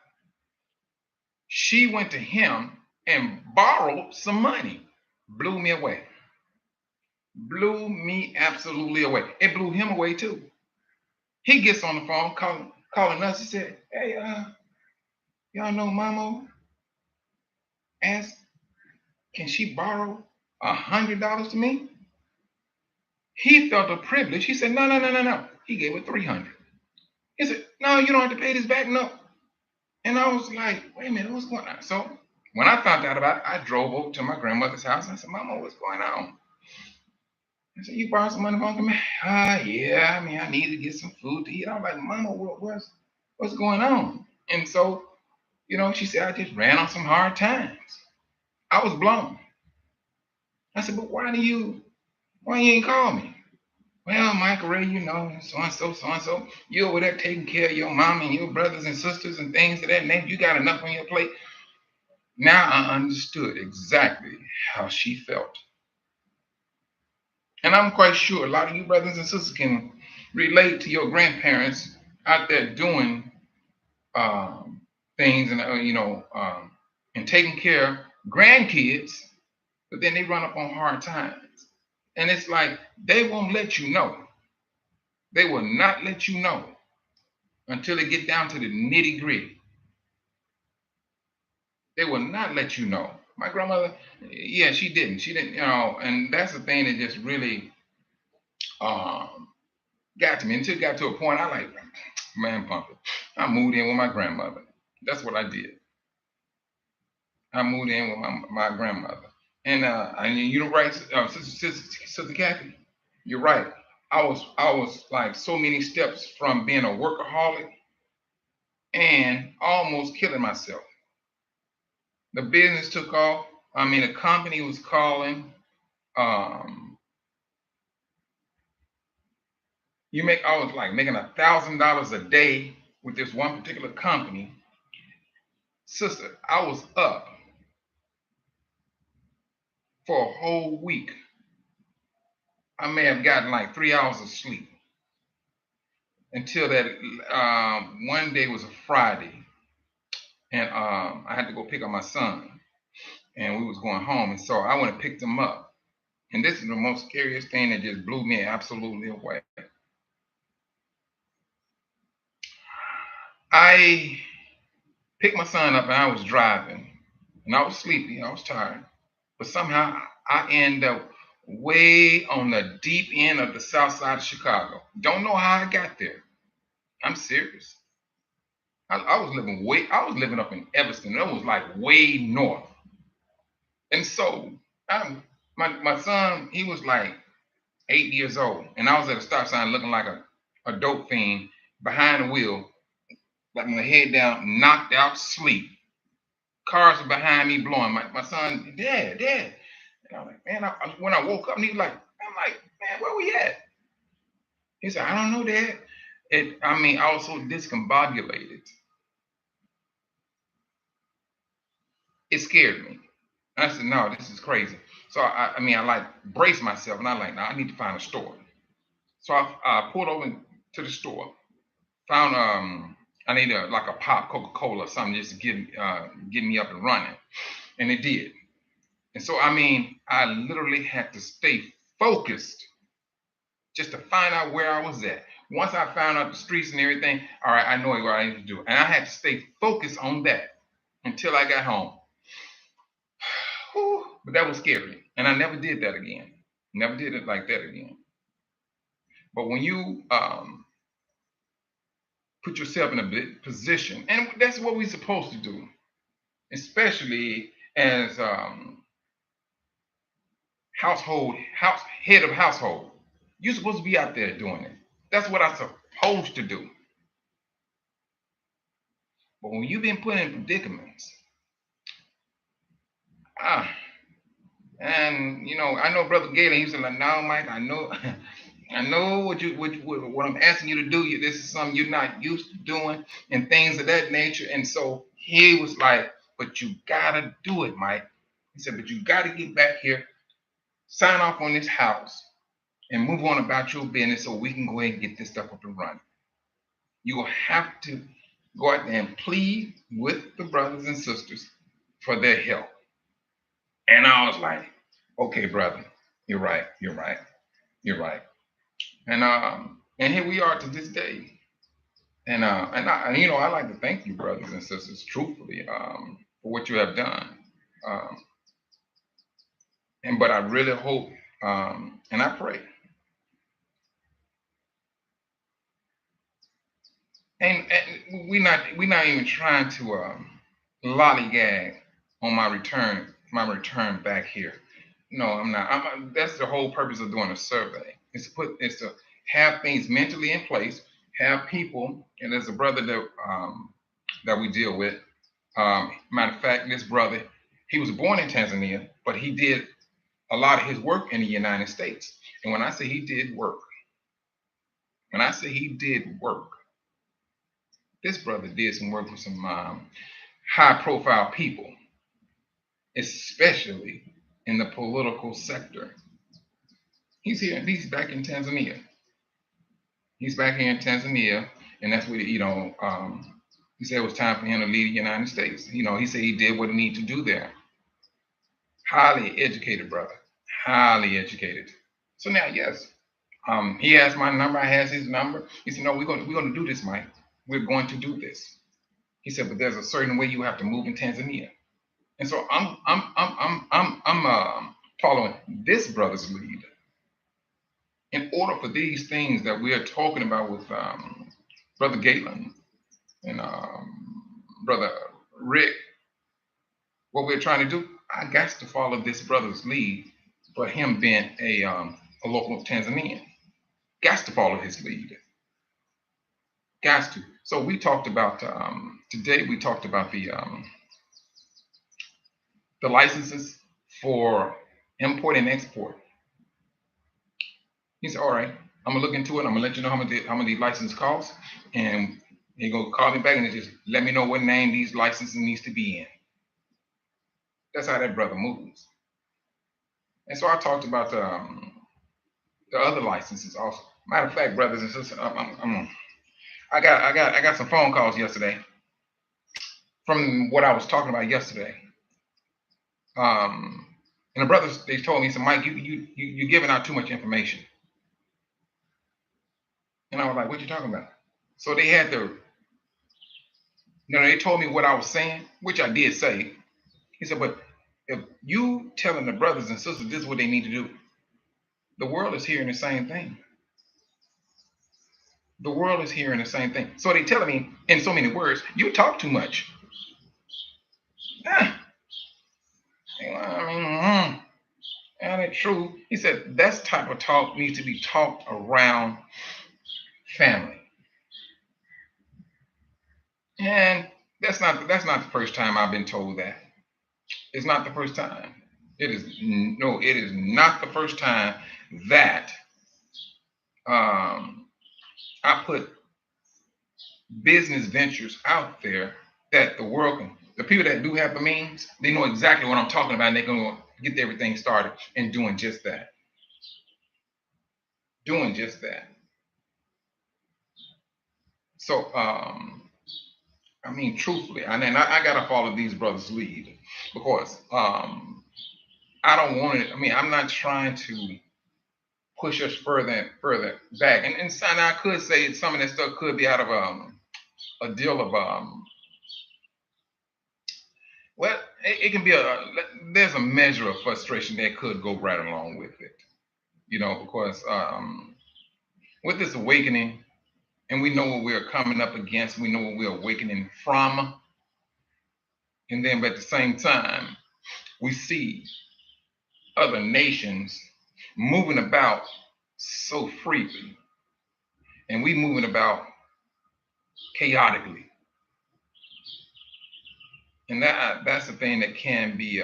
She went to him and borrowed some money. Blew me away. Blew me absolutely away. It blew him away too. He gets on the phone calling us. He said, "Hey, y'all know Mama asked, can she borrow $100 to me?" He felt a privilege. He said, "No, no, no, no, no." He gave her 300. He said, "No, you don't have to pay this back, no." And I was like, "Wait a minute, what's going on?" So when I found out about it, I drove over to my grandmother's house. I said, "Mama, what's going on?" I said, "You borrowed some money from Uncle Man?" Yeah. I mean, I need to get some food to eat. I was like, "Mama, what's going on?" And so, she said, "I just ran on some hard times." I was blown. I said, "But why you ain't call me?" "Well, Michael Ray, so and so, you over there taking care of your mom and your brothers and sisters and things of that nature. You got enough on your plate." Now I understood exactly how she felt. And I'm quite sure a lot of you brothers and sisters can relate to your grandparents out there doing things and, and taking care of grandkids, but then they run up on hard times. And it's like they won't let you know. They will not let you know until they get down to the nitty gritty. They will not let you know. My grandmother, yeah, she didn't. She didn't, and that's the thing that just really um, got to me until it got to a point I like, man, pump it. I moved in with my grandmother. That's what I did. I moved in with my grandmother. And you're right, Sister Kathy, you're right. I was like so many steps from being a workaholic and almost killing myself. The business took off. I mean, the company was calling. Um, I was like making $1,000 a day with this one particular company. Sister, I was up for a whole week. I may have gotten like 3 hours of sleep until that one day was a Friday, and I had to go pick up my son, and we was going home, and so I went and picked him up. And this is the most scariest thing that just blew me absolutely away. I picked my son up, and I was driving, and I was sleepy, I was tired, but somehow I end up way on the deep end of the south side of Chicago. Don't know how I got there. I'm serious. I was living up in Evanston. That was like way north. And so my son, he was like 8 years old, and I was at a stop sign looking like a dope fiend behind the wheel, like my head down, knocked out sleep. Cars are behind me blowing. My son, Dad, Dad. And I'm like, man, when I woke up, and he was like, I'm like, man, where we at? He said, I don't know, Dad. I was so discombobulated. It scared me. I said, no, this is crazy. So I like braced myself, and I like, now I need to find a store. So I pulled over to the store, found I need like a pop Coca-Cola or something just to get me up and running, and it did. And so I literally had to stay focused just to find out where I was at. Once I found out the streets and everything, all right, I know what I need to do, and I had to stay focused on that until I got home. Whew, but that was scary, and I never did that again. Never did it like that again. But when you put yourself in a position, and that's what we're supposed to do, especially as head of household. You're supposed to be out there doing it. That's what I'm supposed to do. But when you've been put in predicaments, ah, and I know Brother Galen, he said like, no, Mike, I know, I know what I'm asking you to do. This is something you're not used to doing, and things of that nature. And so he was like, but you gotta do it, Mike. He said, but you gotta get back here, sign off on this house, and move on about your business so we can go ahead and get this stuff up and running. You will have to go out there and plead with the brothers and sisters for their help. And I was like, okay, brother, you're right, you're right, you're right. And here we are to this day. I like to thank you, brothers and sisters, truthfully, for what you have done. Um, but I really hope and I pray. And we're not even trying to lollygag on my return back here. No, I'm not. That's the whole purpose of doing a survey. Is to have things mentally in place, have people, and there's a brother that we deal with. Matter of fact, this brother, he was born in Tanzania, but he did a lot of his work in the United States. And when I say he did work, this brother did some work for some high profile people, especially in the political sector. He's here, he's back in Tanzania. He's back here in Tanzania, and that's what he said it was time for him to leave the United States. He said he did what he needed to do there. Highly educated brother, highly educated. So now, yes, he has my number. I has his number. He said, "No, we're gonna do this, Mike. We're going to do this." He said, "But there's a certain way you have to move in Tanzania." And so I'm following this brother's lead in order for these things that we are talking about with Brother Galen and Brother Rick, what we're trying to do. I got to follow this brother's lead for him being a local Tanzanian. Got to follow his lead. Got to. So we talked about today. We talked about the licenses for import and export. He said, "All right, I'm gonna look into it. I'm gonna let you know how many license costs, and he gonna call me back and just let me know what name these licenses needs to be in." That's how that brother moves. And so I talked about the other licenses also. Matter of fact, brothers and sisters, I got some phone calls yesterday from what I was talking about yesterday. And the brothers, they told me, "So Mike, you're giving out too much information." And I was like, "What you talking about?" So they had to, they told me what I was saying, which I did say. He said, but if you telling the brothers and sisters this is what they need to do, the world is hearing the same thing. The world is hearing the same thing. So they telling me in so many words, you talk too much. Ah, I mean, and it's true. He said that type of talk needs to be talked around family. And that's not the first time I've been told that. It's not the first time. It is not the first time that I put business ventures out there that the world can, the people that do have the means, they know exactly what I'm talking about, and they're going to get everything started and doing just that. Doing just that. So, I mean, truthfully, and then I got to follow these brothers' lead because I don't want it. I mean, I'm not trying to push us further and further back. And so I could say some of that stuff could be out of a deal of well, it can be there's a measure of frustration that could go right along with it, you know, because with this awakening, and we know what we're coming up against, we know what we're awakening from, and then but at the same time, we see other nations moving about so freely, and we moving about chaotically, and that's the thing that can be,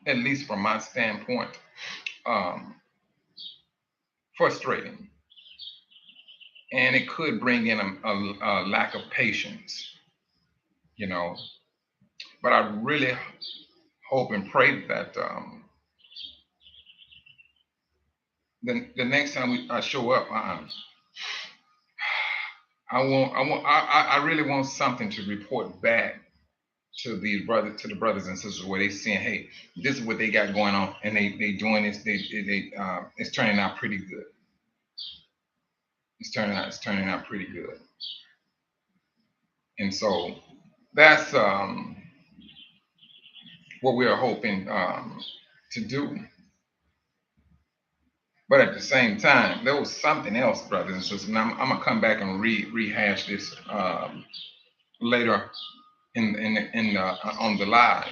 at least from my standpoint, um, frustrating, and it could bring in a lack of patience, you know. But I really hope and pray that the next time I show up, I really want something to report back to the brothers and sisters where they saying, hey, this is what they got going on, and they doing this. It's turning out pretty good. It's turning out pretty good. And so that's what we are hoping to do. But at the same time, there was something else, brothers and sisters. And I'm gonna come back and rehash this later on the live.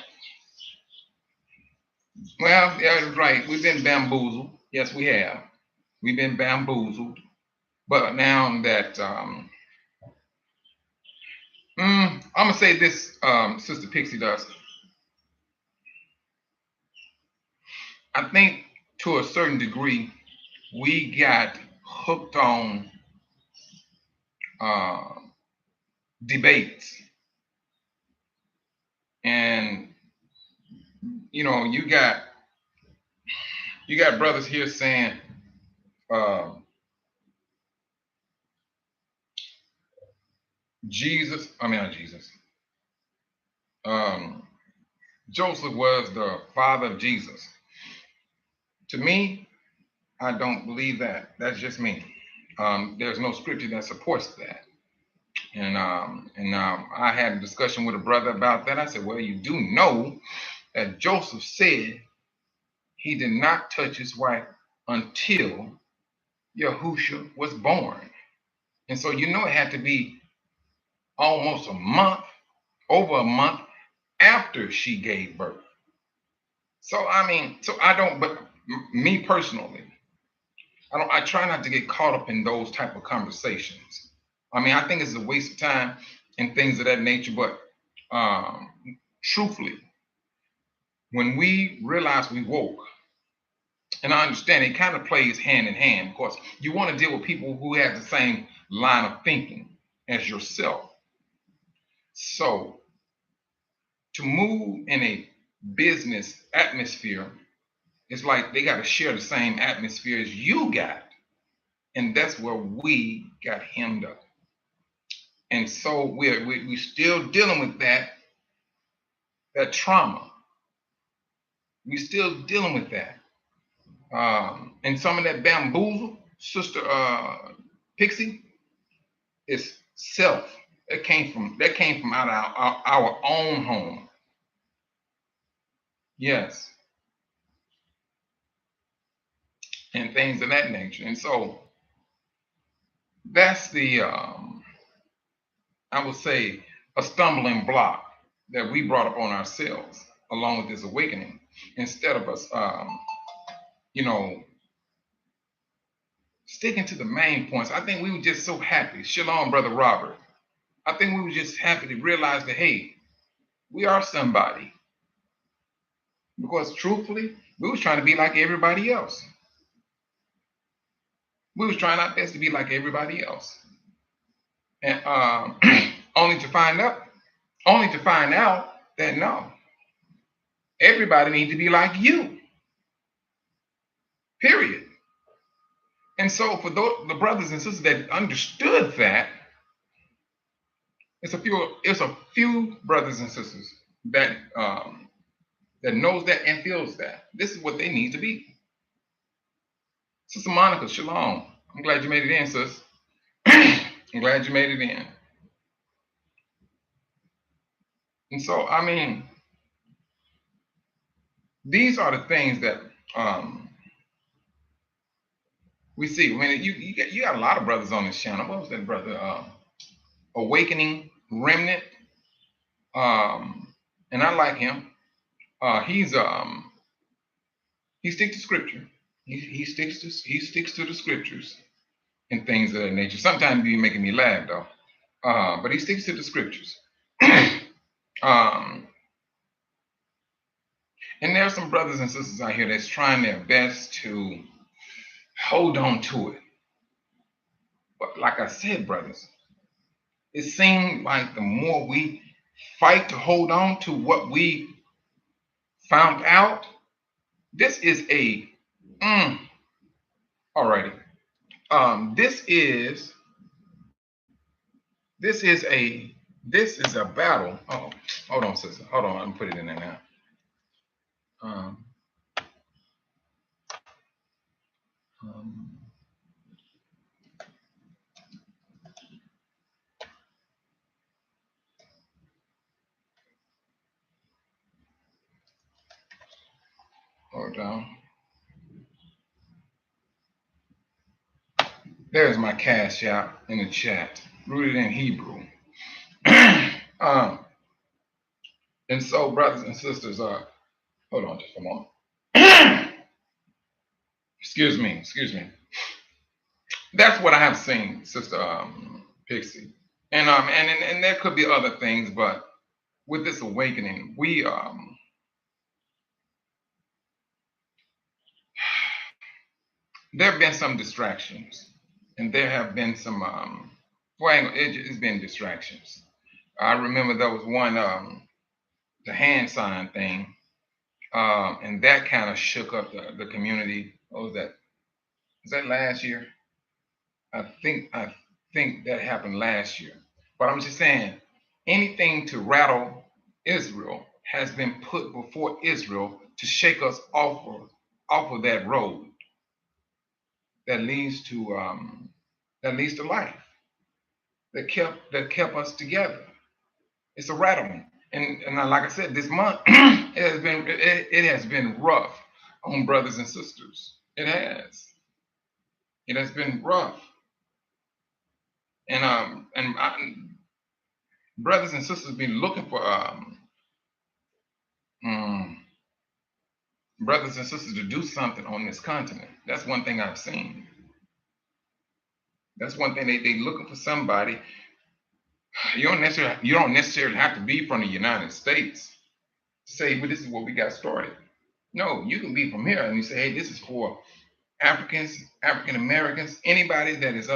Well, yeah, right. We've been bamboozled. Yes, we have. We've been bamboozled. But now that I'm gonna say this, Sister Pixie does. I think to a certain degree, we got hooked on uh, debates, and you know, you got brothers here saying uh, Jesus. I mean, not Jesus. Um, Joseph was the father of Jesus. To me, I don't believe that. That's just me. There's no scripture that supports that. And I had a discussion with a brother about that. I said, well, you do know that Joseph said he did not touch his wife until Yahusha was born. And so you know it had to be almost a month, over a month after she gave birth. So I mean, so I don't, but me personally, I try not to get caught up in those type of conversations. I mean, I think it's a waste of time and things of that nature, but um, truthfully, when we realize we woke, and I understand it kind of plays hand in hand because you want to deal with people who have the same line of thinking as yourself. So to move in a business atmosphere, it's like they got to share the same atmosphere as you got. And that's where we got hemmed up. And so we're still dealing with that trauma. We're still dealing with that. And some of that bamboozle, Sister Pixie, is self. That came from out of our own home. Yes, and things of that nature. And so that's the I would say a stumbling block that we brought upon ourselves along with this awakening. Instead of us, you know, sticking to the main points, I think we were just so happy. Shalom, brother Robert. I think we were just happy to realize that hey, we are somebody. Because truthfully, we was trying to be like everybody else. We was trying our best to be like everybody else, and only to find out, that no, everybody needs to be like you. Period. And so for the brothers and sisters that understood that, it's a few brothers and sisters that that knows that and feels that this is what they need to be. Sister Monica, shalom. I'm glad you made it in, sis. I'm glad you made it in. And so, I mean, these are the things that um, we see. I mean, you got a lot of brothers on this channel. What was that brother? Awakening Remnant. And I like him. He sticks to scripture. He sticks to the scriptures and things of that nature. Sometimes he's making me laugh though. But he sticks to the scriptures. um, and there are some brothers and sisters out here that's trying their best to hold on to it. But like I said, brothers, it seems like the more we fight to hold on to what we found out, this is a alrighty. This is a battle. Oh, hold on, sister. Hold on. I'm put it in there now. Um, um, hold on. There's my cash out in the chat, rooted in Hebrew. um, and so, brothers and sisters, hold on just a moment. Excuse me. That's what I have seen, Sister Pixie. And there could be other things, but with this awakening, there have been some distractions, and there have been some it's been distractions. I remember there was one the hand sign thing, and that kind of shook up the community. What was that? Was that last year? I think that happened last year. But I'm just saying, anything to rattle Israel has been put before Israel to shake us off of that road that leads to life, that kept us together. It's a rattling. And like I said, this month it has been rough on brothers and sisters. It has been rough. And brothers and sisters been looking for um, brothers and sisters to do something on this continent. That's one thing I've seen. That's one thing they looking for somebody. You don't necessarily have to be from the United States to say, well, this is what we got started. No, you can be from here and you say, hey, this is for Africans, African Americans, anybody that is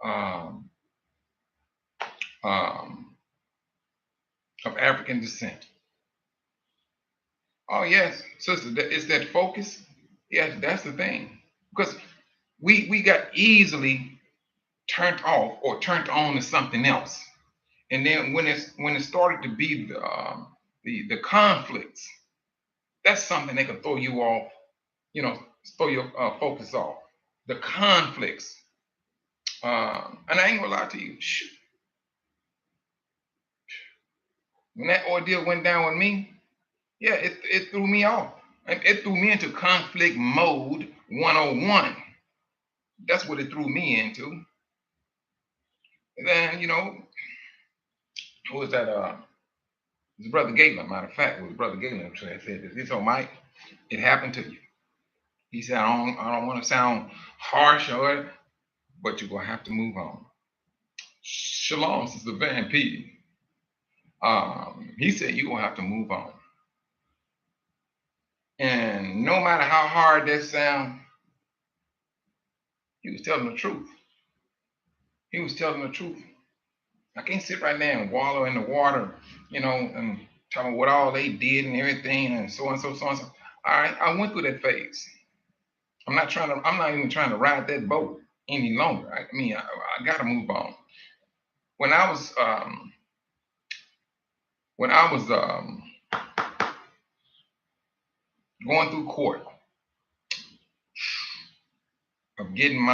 um, um, of African descent. Oh yes, sister, it's that focus. Yes, that's the thing. Because we got easily turned off or turned on to something else. And then when it started to be the conflicts, that's something that can throw you off, throw your focus off. The conflicts. And I ain't gonna lie to you. When that ordeal went down with me, Yeah, it threw me off. It threw me into conflict mode 101. That's what it threw me into. And then, who was that? It was Brother Galen. Matter of fact, it was Brother Galen who said this. He said, Mike, it happened to you. He said, I don't want to sound harsh but you're going to have to move on. Shalom, Sister Van P. He said, you're going to have to move on. And no matter how hard that sounds, he was telling the truth. He was telling the truth. I can't sit right there and wallow in the water, and tell me what all they did and everything and so and so, so and so. All right, I went through that phase. I'm not even trying to ride that boat any longer. I gotta move on. When I was going through court of getting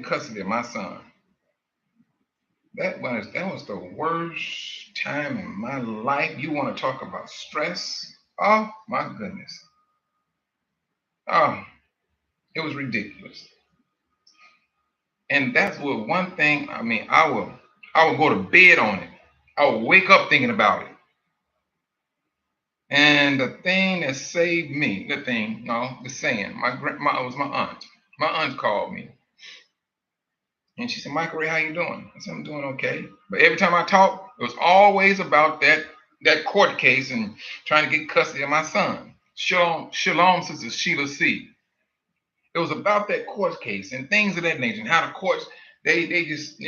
custody of my son, that was the worst time in my life. You want to talk about stress? Oh my goodness. Oh, it was ridiculous. And that's what one thing, I will go to bed on it. I will wake up thinking about it. And the thing that saved me, the saying, it was my aunt. My aunt called me. And she said, Michael Ray, how you doing? I said, I'm doing okay. But every time I talk, it was always about that court case and trying to get custody of my son. Shalom, Sister Sheila C. It was about that court case and things of that nature, and how the courts, they just,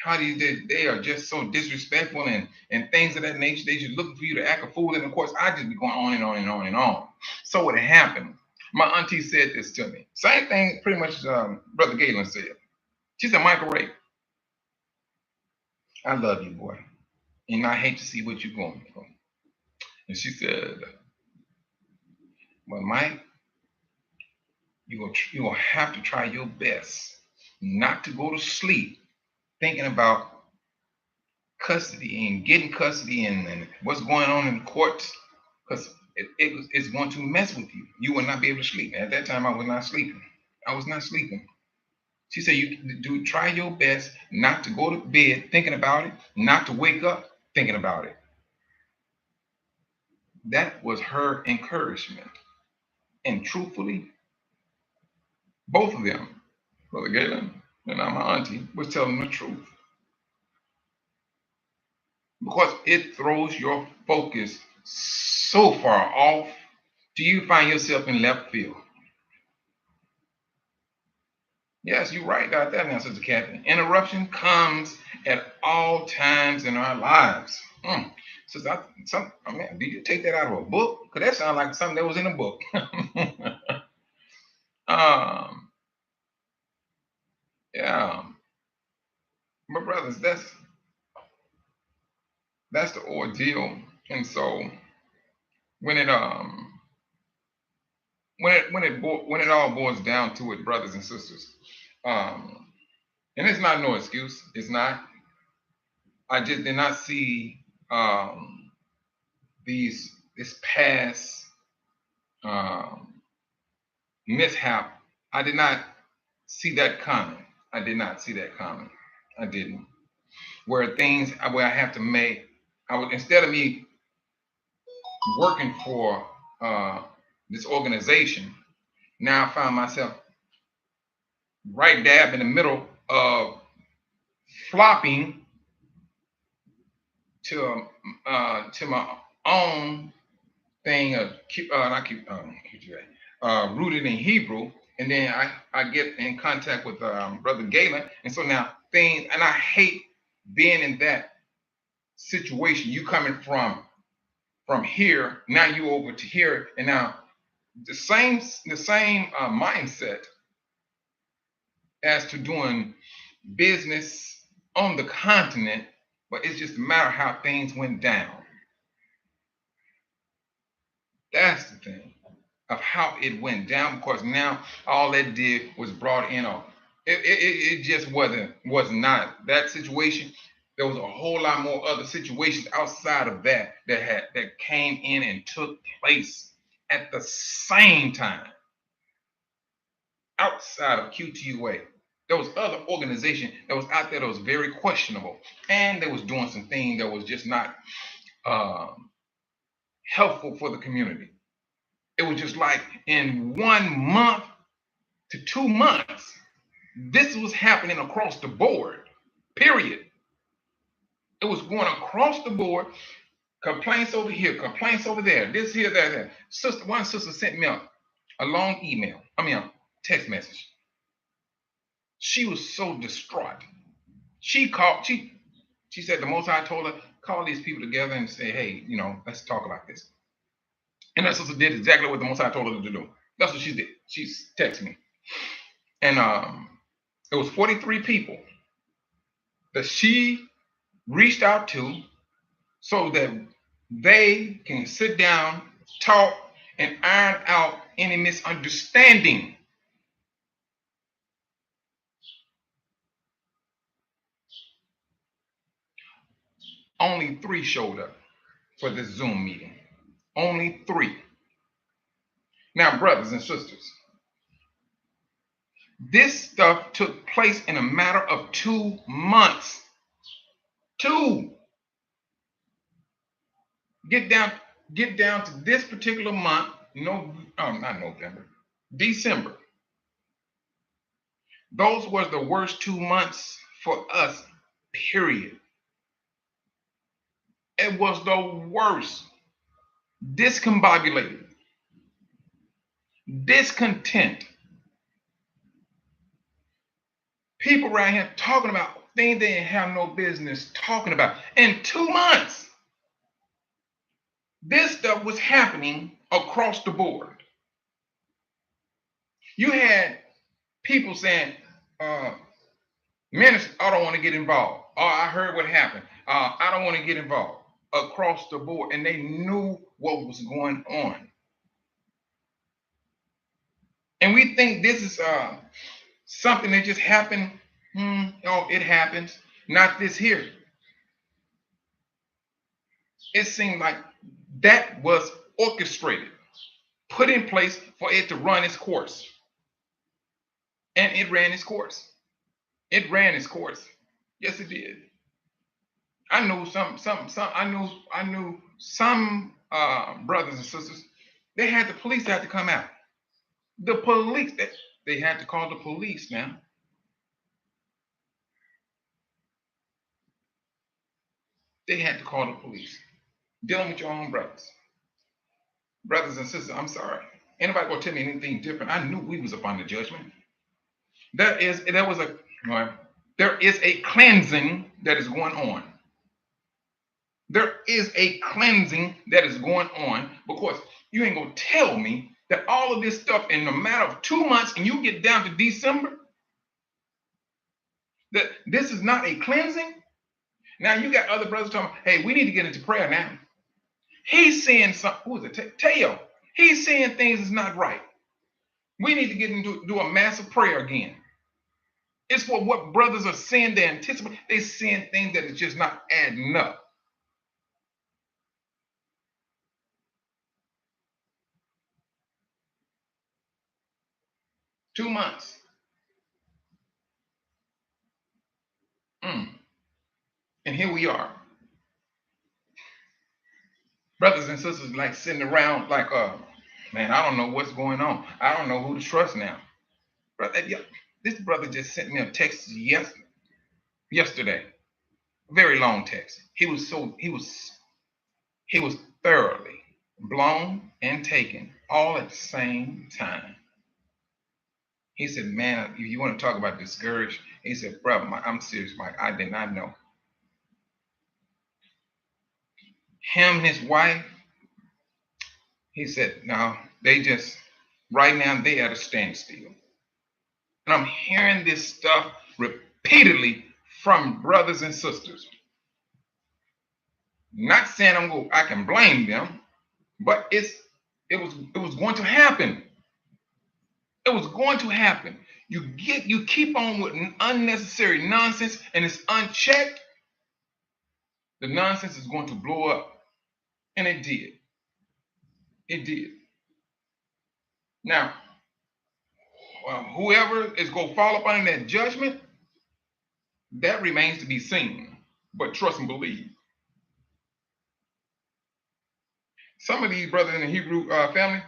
how they are just so disrespectful and things of that nature. They just looking for you to act a fool. And of course, I just be going on and on and on and on. So what happened? My auntie said this to me. Same thing pretty much Brother Galen said. She said, Michael Ray, I love you, boy. And I hate to see what you're going through. And she said, well, Mike, you will have to try your best not to go to sleep thinking about custody and getting custody and what's going on in the courts, because it's going to mess with you. You will not be able to sleep. At that time, I was not sleeping. She said, you try your best not to go to bed thinking about it, not to wake up thinking about it. That was her encouragement. And truthfully, both of them, Brother Galen and now my auntie, was telling the truth. Because it throws your focus so far off, do you find yourself in left field? Yes, you're right about that now, Sister Catherine. Interruption comes at all times in our lives. Sister, did you take that out of a book? Because that sounds like something that was in a book. Yeah. But brothers, that's the ordeal. And so when it all boils down to it, brothers and sisters, and it's not no excuse. It's not. I just did not see this past mishap. I did not see that coming. I did not see that coming. I didn't. Where I have to make, instead of me working for this organization, now I found myself right dab in the middle of flopping to my own thing of rooted in Hebrew, and then I get in contact with Brother Galen, and so now and I hate being in that situation. You coming from here, now you over to here, and now the same mindset as to doing business on the continent, but it's just a matter of how things went down. That's the thing of how it went down, because now all that did was brought in it just was not that situation. There was a whole lot more other situations outside of that came in and took place at the same time outside of QTUA. There was other organization that was out there that was very questionable, and they was doing some things that was just not helpful for the community. It was just like in 1 month to 2 months, this was happening across the board. Period. It was going across the board. Complaints over here, complaints over there, this here, that, that. One sister sent me a long email. A text message. She was so distraught. She said the Most High told her, call these people together and say, hey, let's talk about this. And that sister did exactly what the Most High told her to do. That's what she did. She texted me. And it was 43 people that she reached out to so that they can sit down, talk, and iron out any misunderstanding. Only 3 showed up for this Zoom meeting. Only 3. Now, brothers and sisters, this stuff took place in a matter of 2 months. 2. Get down to this particular month, not November, December. Those were the worst 2 months for us, period. It was the worst. Discombobulated, discontent. People around here talking about things they didn't have no business talking about. In 2 months, this stuff was happening across the board. You had people saying, minister, I don't want to get involved. Oh, I heard what happened. I don't want to get involved. Across the board, and they knew what was going on. And we think this is something that just happened. It happens. Not this here. It seemed like that was orchestrated, put in place for it to run its course. And it ran its course. It ran its course. Yes, it did. I knew I knew some brothers and sisters. They had the police that had to come out. The police, they had to call the police now. They had to call the police. Dealing with your own brothers. Brothers and sisters, I'm sorry. Anybody gonna tell me anything different? I knew we was up under judgment. There is a cleansing that is going on. There is a cleansing that is going on, because you ain't gonna tell me that all of this stuff in a matter of 2 months and you get down to December, that this is not a cleansing. Now you got other brothers talking, hey, we need to get into prayer now. He's saying something, who is it? Teo. He's saying things is not right. We need to get into do a massive prayer again. It's for what brothers are saying. They anticipate. They're saying things that is just not adding up. Two months. And here we are. Brothers and sisters like sitting around like, man, I don't know what's going on. I don't know who to trust now. Brother, this brother just sent me a text yesterday. Very long text. He was thoroughly blown and taken all at the same time. He said, man, if you want to talk about discouraged, he said, brother, I'm serious, Mike. I did not know. Him and his wife, he said, no, they just, right now, they at a standstill. And I'm hearing this stuff repeatedly from brothers and sisters. Not saying I can blame them, but it was going to happen. It was going to happen. You keep on with unnecessary nonsense and it's unchecked. The nonsense is going to blow up. And it did. It did. Now, whoever is going to fall up under that judgment, that remains to be seen. But trust and believe. Some of these brothers in the Hebrew family,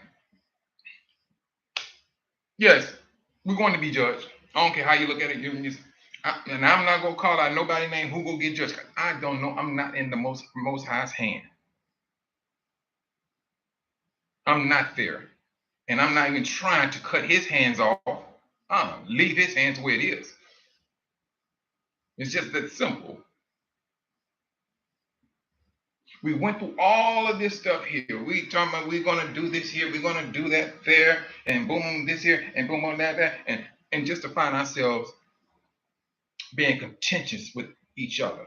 yes, we're going to be judged. I don't care how you look at it. And I'm not going to call out nobody name who going to get judged. I don't know. I'm not in the most high's hand. I'm not there. And I'm not even trying to cut his hands off. Leave his hands where it is. It's just that simple. We went through all of this stuff here. We talking about we're gonna do this here, we're gonna do that there, and boom, this here, and boom on that, and just to find ourselves being contentious with each other.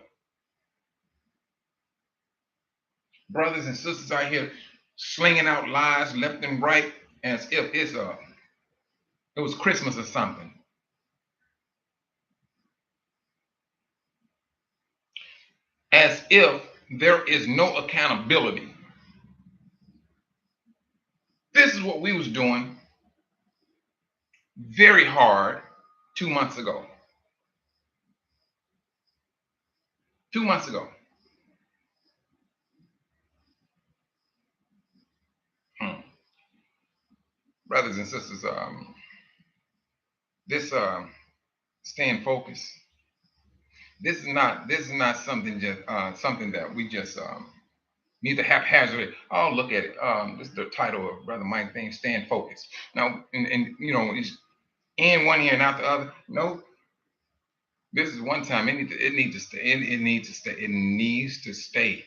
Brothers and sisters out here slinging out lies left and right as if it was Christmas or something. As if there is no accountability. This is what we was doing very hard 2 months ago. 2 months ago. Brothers and sisters, this staying focused. This is not something something that we just need to haphazardly. Oh, look at it. This is the title of Brother Mike thing, staying focused. Now, and it's in one ear and out the other. No, this is one time. It needs to stay. It needs to stay. It needs to stay.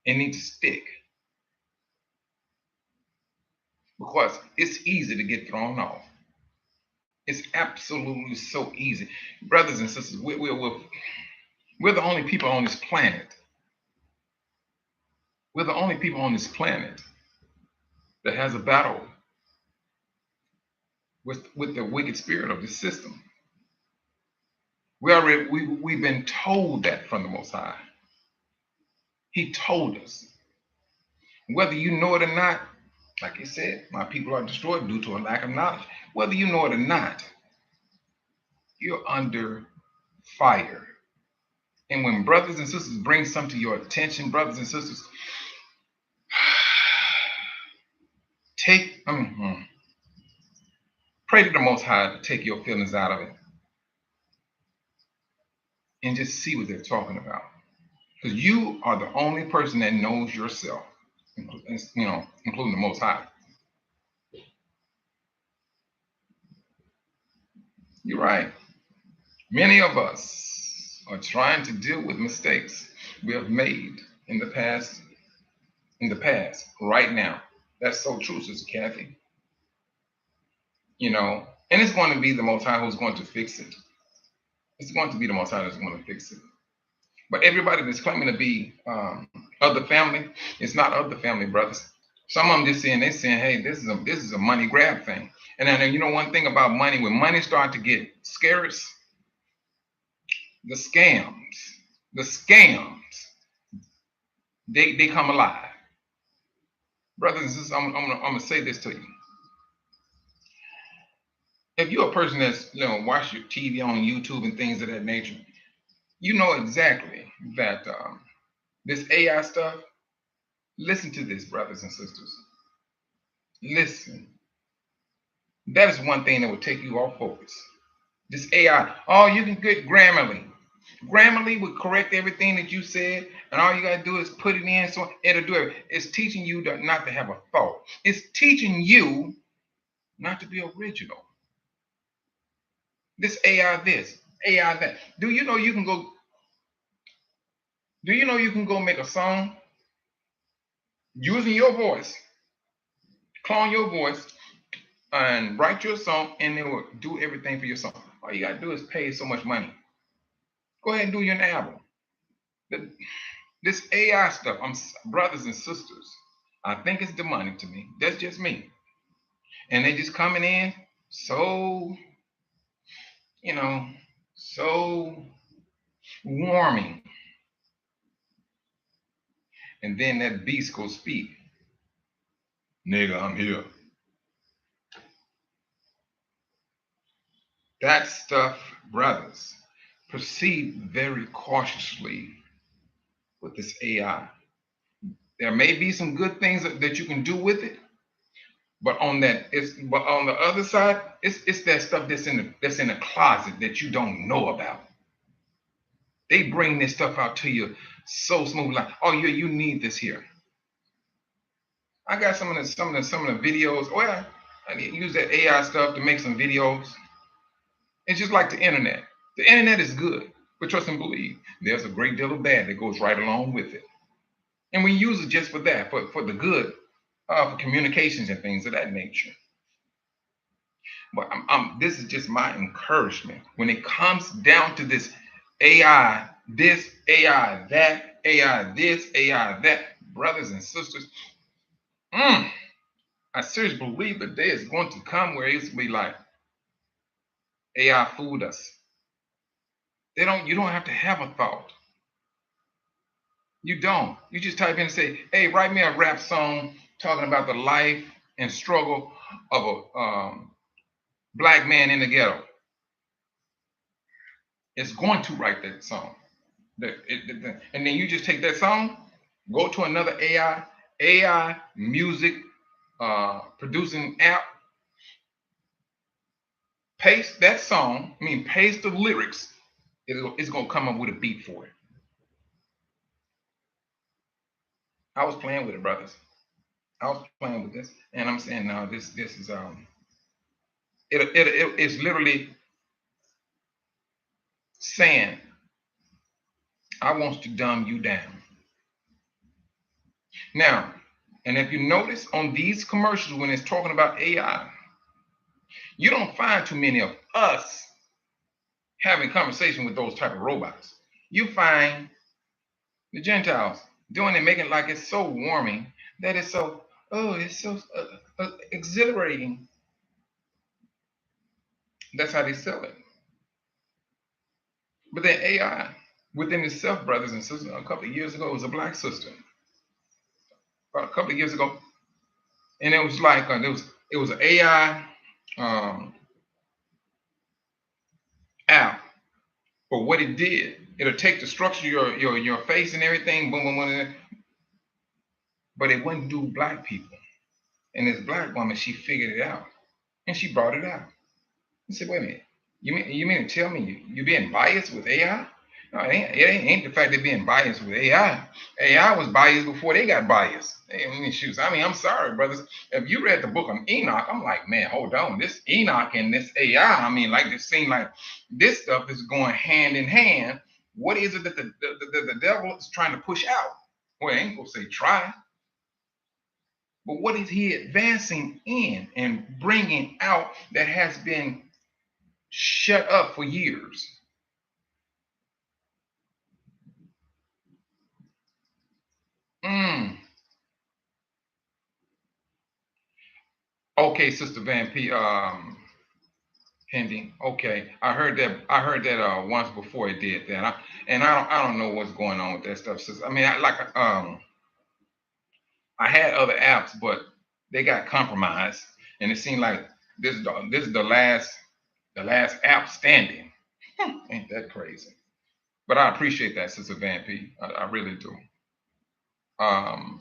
It needs to stick. Because it's easy to get thrown off. It's absolutely so easy. Brothers and sisters, we're the only people on this planet. We're the only people on this planet that has a battle with the wicked spirit of the system. We've been told that from the Most High. He told us. Whether you know it or not, like he said, my people are destroyed due to a lack of knowledge. Whether you know it or not, you're under fire. And when brothers and sisters bring something to your attention, brothers and sisters, pray to the Most High to take your feelings out of it and just see what they're talking about. Because you are the only person that knows yourself, including the Most High. You're right. Many of us are trying to deal with mistakes we have made in the past, right now. That's so true, Sister Kathy. And it's going to be the Most High who's going to fix it. It's going to be the Most High that's going to fix it. But everybody that's claiming to be of the family, it's not of the family, brothers. Some of them just saying, hey, this is a money grab thing. And then one thing about money, when money starts to get scarce, the scams, they come alive. Brothers and sisters, I'm gonna say this to you. If you're a person that's watch your TV on YouTube and things of that nature, you know exactly that this AI stuff. Listen to this, brothers and sisters. Listen. That is one thing that will take you off focus. This AI. Oh, you can get Grammarly. Grammarly will correct everything that you said, and all you gotta do is put it in, so it'll do it. It's teaching you not to have a thought. It's teaching you not to be original. This AI this, AI that. Do you know you can go make a song using your voice, clone your voice, and write your song, and it will do everything for your song. All you gotta do is pay so much money. Go ahead and do your album. This AI stuff, brothers and sisters, I think it's demonic to me. That's just me. And they just coming in so, so warming. and then that beast go speak. Nigga, I'm here. That stuff, brothers, proceed very cautiously with this AI. There may be some good things that you can do with it, but on the other side, it's that stuff that's in the closet that you don't know about. They bring this stuff out to you so smooth, like, oh yeah, you need this here. I got some of the videos. Well, I need to use that AI stuff to make some videos. It's just like the internet. The internet is good, but trust and believe, there's a great deal of bad that goes right along with it. And we use it just for that, for the good, for communications and things of that nature. But this is just my encouragement when it comes down to AI, this AI, that AI, this AI, that, brothers and sisters. I seriously believe the day is going to come where it's be like AI fooled us. You don't have to have a thought. You don't. You just type in and say, hey, write me a rap song talking about the life and struggle of a black man in the ghetto. It's going to write that song. And then you just take that song, go to another AI music producing app, paste that song, paste the lyrics, it's going to come up with a beat for it. I was playing with it, brothers. I was playing with this, and I'm saying, no, this is it's literally saying, I want to dumb you down. Now, and if you notice on these commercials when it's talking about AI, you don't find too many of us having conversation with those type of robots. You find the Gentiles doing it, making it like it's so warming, that it's so, oh, it's so exhilarating. That's how they sell it. But then AI within itself, brothers and sisters, a couple of years ago, it was a black sister. About a couple of years ago, and it was like it was an AI app. But what it did, it'll take the structure of your face and everything, boom, boom, boom, but it wouldn't do black people. And this black woman, she figured it out, and she brought it out. I said, wait a minute, you mean to tell me you being biased with AI? No, it ain't the fact they're being biased with AI. AI was biased before they got biased. Shoes. I'm sorry, brothers. If you read the book of Enoch, I'm like, man, hold on. This Enoch and this AI, like this seem like this stuff is going hand in hand. What is it that the devil is trying to push out? Well, I ain't gonna say try, but what is he advancing in and bringing out that has been shut up for years? Okay, Sister Van P. Pending. Okay, I heard that. Once before it did that. I don't know what's going on with that stuff. I had other apps, but they got compromised, and it seemed like this is the last app standing. Ain't that crazy? But I appreciate that, Sister Van P. I really do. But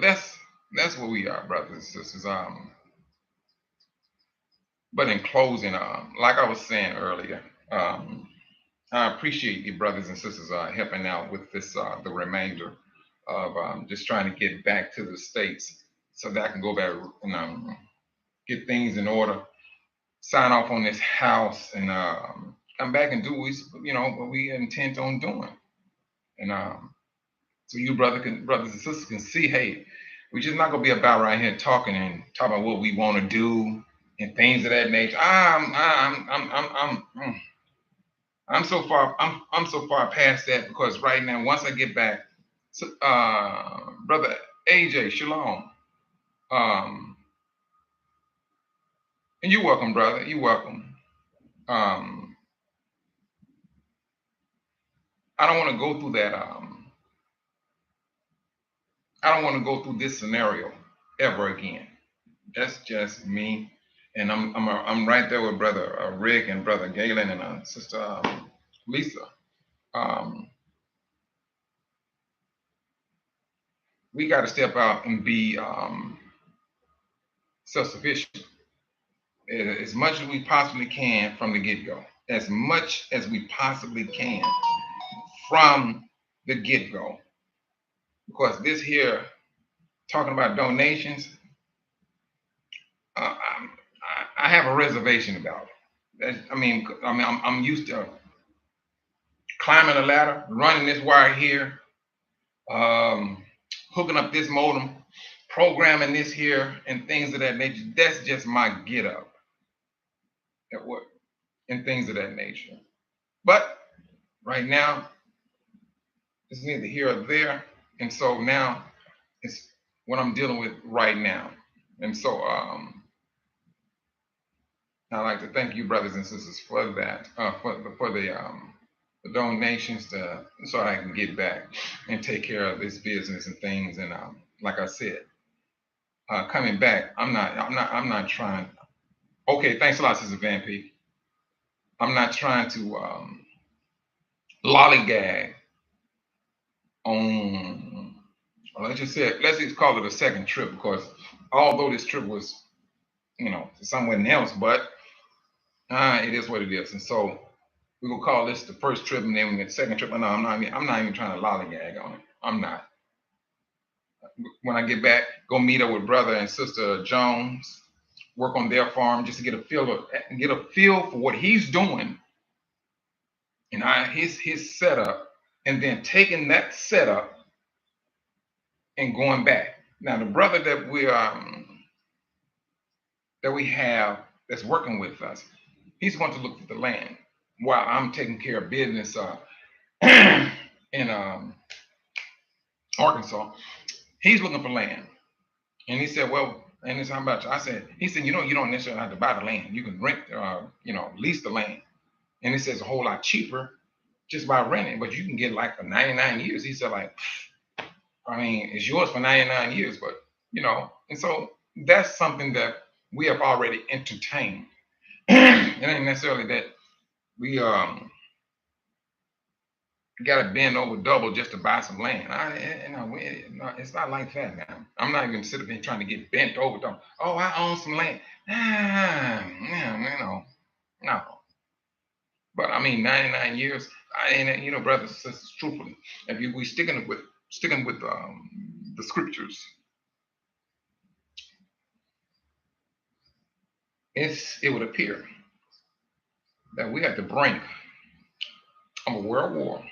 that's where we are, brothers and sisters. But in closing, like I was saying earlier, I appreciate you, brothers and sisters, helping out with this, the remainder of just trying to get back to the States so that I can go back and get things in order, sign off on this house, and come back and do what we intend on doing. And so you brothers and sisters can see, hey, we're just not gonna be about right here talking about what we want to do and things of that nature. I'm so far past that, because right now, once I get back, so, brother AJ, shalom. Um, and you're welcome, brother. You're welcome. I don't want to go through that I don't want to go through this scenario ever again. That's just me. And I'm right there with brother Rick and brother Galen and sister Lisa. Um, we got to step out and be self-sufficient as much as we possibly can from the get-go. As much as we possibly can from the get-go. Because this here, talking about donations, uh, I have a reservation about it. I'm used to climbing a ladder, running this wire here, um, hooking up this modem, programming this here, and things of that nature. That's just my get up at work and things of that nature. But right now, it's neither here or there. And so now it's what I'm dealing with right now. And so I'd like to thank you, brothers and sisters, for that, for the donations so I can get back and take care of this business and things. And like I said, coming back, I'm not trying. Okay, thanks a lot, Sister Van P. I'm not trying to lollygag on. Let's just call it a second trip because although this trip was, somewhere else, but it is what it is. And so we will call this the first trip, and then we get the second trip. No, I'm not even trying to lollygag on it. I'm not. When I get back, go meet up with brother and sister Jones, work on their farm just to get a feel for what he's doing, and his setup, and then taking that setup and going back. Now the brother that we have that's working with us, he's going to look for the land while I'm taking care of business in Arkansas. He's looking for land. And he said, well, and it's how much? He said, you don't necessarily have to buy the land. You can rent, lease the land. And he says it's a whole lot cheaper just by renting, but you can get like for 99 years. He said, it's yours for 99 years, but, and so that's something that we have already entertained. It ain't necessarily that we got to bend over double just to buy some land. It's not like that now. I'm not even sitting there trying to get bent over double. Oh, I own some land. No. But 99 years. Brothers and sisters, truthfully, if we sticking with the scriptures, it would appear that we're at the brink of a world war.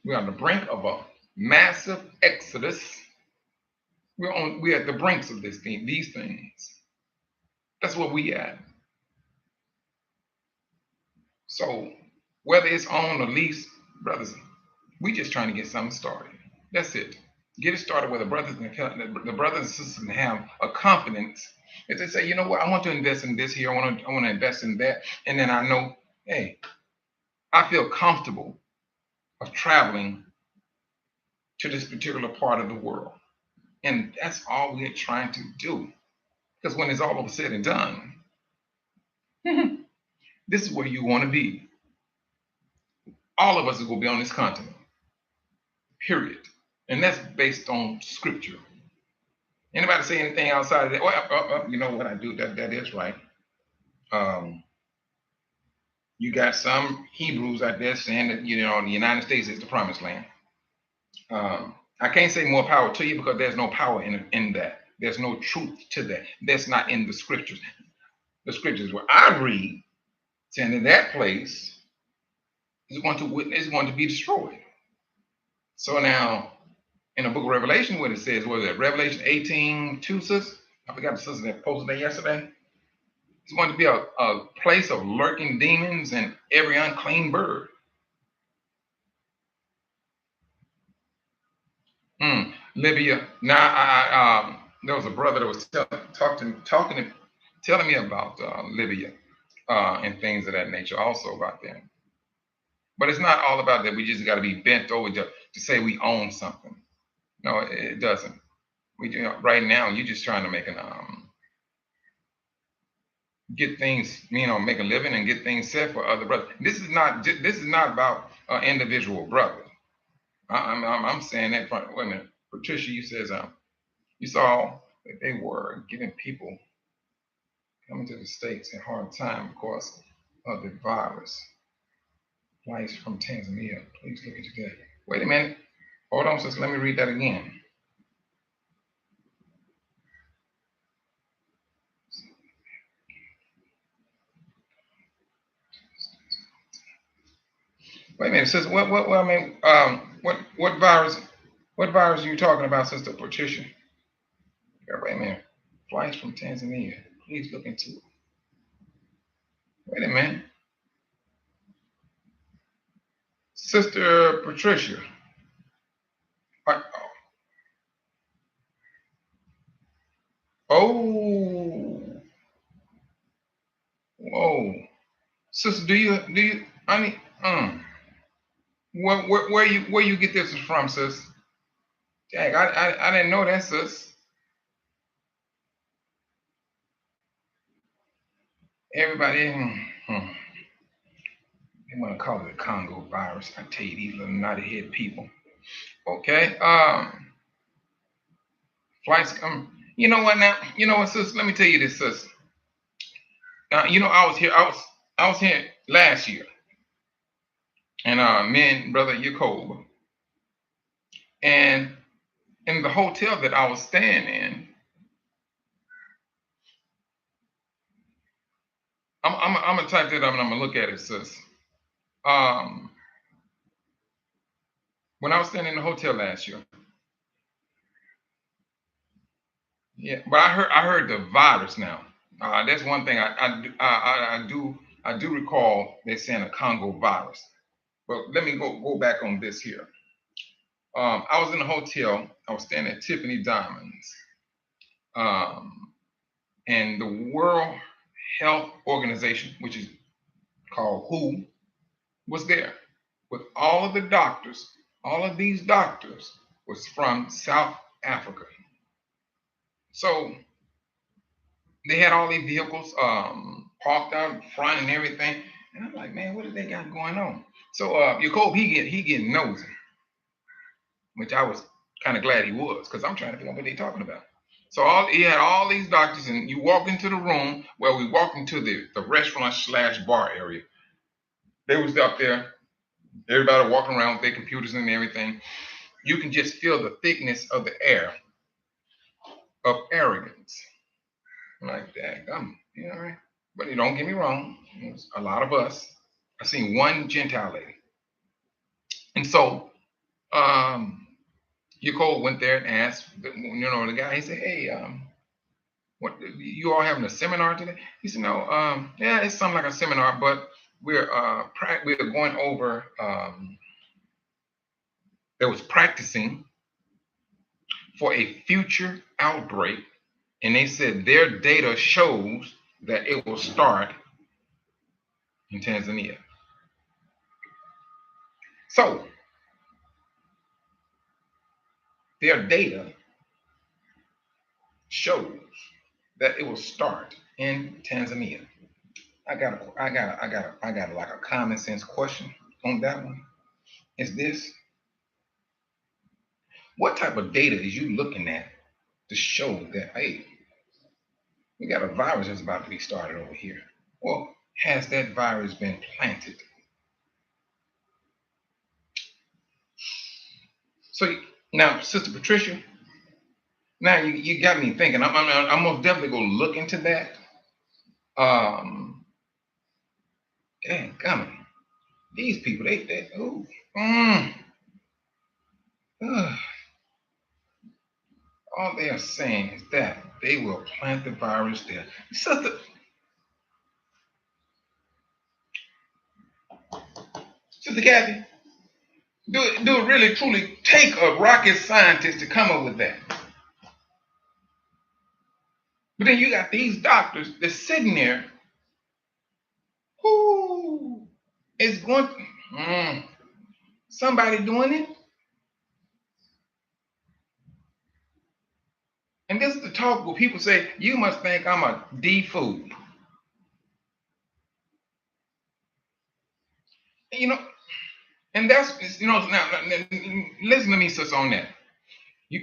We're on the brink of a massive exodus. We're at the brinks of these things. That's where we at. So whether it's on or lease, brothers, we just trying to get something started. That's it. Get it started where the brothers and sisters can have a confidence. If they say, you know what, I want to invest in this here, I want to invest in that, and then I know, hey, I feel comfortable of traveling to this particular part of the world. And that's all we're trying to do. Because when it's all over said and done, this is where you want to be. All of us are going to be on this continent, period. And that's based on scripture. Anybody say anything outside of that? Well, you know what I do? That is right. You got some Hebrews out there saying that, the United States is the promised land. I can't say more power to you because there's no power in that. There's no truth to that. That's not in the scriptures. The scriptures where I read saying that that place is going to be destroyed. So now, in the book of Revelation, what it says, was it Revelation 18:2, sis? I forgot the sister that posted that yesterday. It's going to be a place of lurking demons and every unclean bird. Libya. Now, there was a brother that was telling me about Libya and things of that nature, also about them. But it's not all about that. We just got to be bent over to say we own something. No, it doesn't. Right now. You're just trying to get things, make a living and get things set for other brothers. This is not about individual brothers. I'm saying that. Wait a minute, Patricia. You says you saw that they were giving people coming to the states a hard time because of the virus. Flights from Tanzania. Please look into that. Wait a minute. Hold on, sister. Let me read that again. Wait a minute, sister. What virus? What virus are you talking about, Sister Patricia? Yeah, wait a minute. Flights from Tanzania. Please look into it. Wait a minute. Sister Patricia. uh, Oh, whoa. Sister, I mean, where you get this from, sis? Dang, I didn't know that, sis. Everybody, they want to call it the Congo virus. I tell you, these little naughty head people. Okay, flights come. You know what now? You know what, sis? Let me tell you this, sis. I was here last year, and me and brother Jacob, and in the hotel that I was staying in, I'm gonna type that up and I'm gonna look at it, sis. Um, when I was staying in the hotel last year, yeah, but I heard the virus now. That's one thing I do recall they saying a Congo virus. But let me go back on this here. I was in a hotel. I was staying at Tiffany Diamonds, um, and the World Health Organization, which is called WHO, was there with all of the doctors. All of these doctors was from South Africa. So they had all these vehicles parked out front and everything. And I'm like, man, what do they got going on? So Jacob, he getting nosy, which I was kind of glad he was, because I'm trying to figure out what they talking about. So he had all these doctors, and you walk into the room where we walked into the restaurant slash bar area. They was up there, everybody walking around with their computers and everything. You can just feel the thickness of the air of arrogance. Like that, you know, right? But you don't get me wrong, a lot of us. I seen one Gentile lady, and so Nicole went there and asked, the guy. He said, "Hey, what you all having a seminar today?" He said, "No, yeah, it's something like a seminar, but we're going over." There was practicing for a future outbreak, and they said their data shows that it will start in Tanzania. So their data shows that it will start in Tanzania. I got like a common sense question on that one. Is this what type of data is you looking at to show that hey, we got a virus that's about to be started over here? Well, has that virus been planted? So now, Sister Patricia, now you got me thinking. I'm most definitely gonna look into that. Um, dang, coming. These people, they ooh, uh, all they are saying is that they will plant the virus there. Sister Kathy, do it really truly take a rocket scientist to come up with that? But then you got these doctors that's sitting there who is going somebody doing it. And this is the talk where people say, you must think I'm a D food. You know, and that's, now listen to me, sister, on that.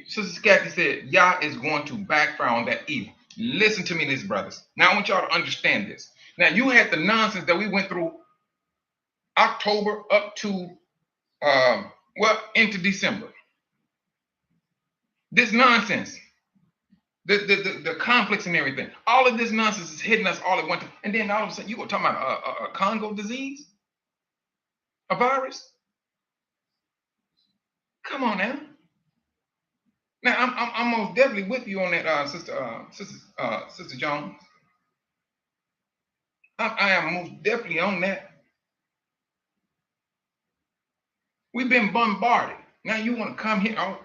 Sister Kathy said, Yah is going to backfire on that evil. Listen to me, these brothers. Now I want y'all to understand this. Now you had the nonsense that we went through October up to into December. This nonsense, the conflicts and everything, all of this nonsense is hitting us all at one time. And then all of a sudden, you go talking about a Congo disease, a virus. Come on now. Now I'm most definitely with you on that, sister Jones. I am most definitely on that. We've been bombarded. Now you want to come here? Oh,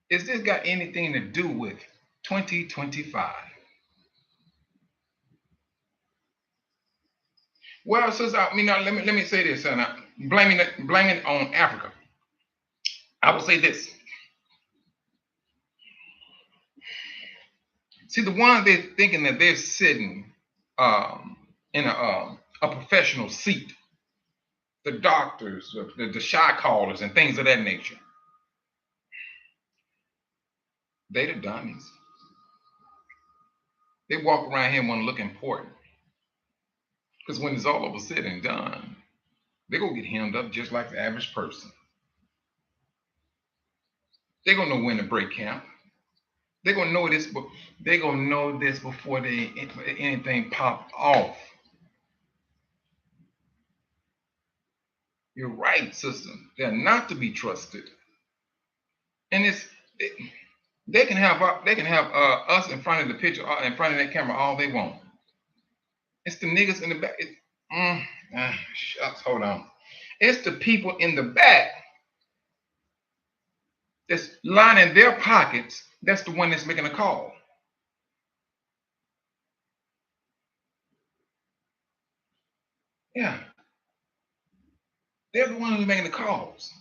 is this got anything to do with 2025? Well, sister, let me say this, and blaming it on Africa. I will say this. See, the ones they're thinking that they're sitting in a professional seat, the doctors, the shot callers, and things of that nature, they the dummies. They walk around here and want to look important. Because when it's all over said and done, they're going to get hemmed up just like the average person. They're going to know when to break camp. They're going to know this, but they're going to know this before anything pop off. You're right, sister. They're not to be trusted. And they can have us in front of the picture, in front of that camera all they want. It's the niggas in the back. Shucks, hold on. It's the people in the back that's lining their pockets. That's the one that's making a call. Yeah. They're the ones who's making the calls.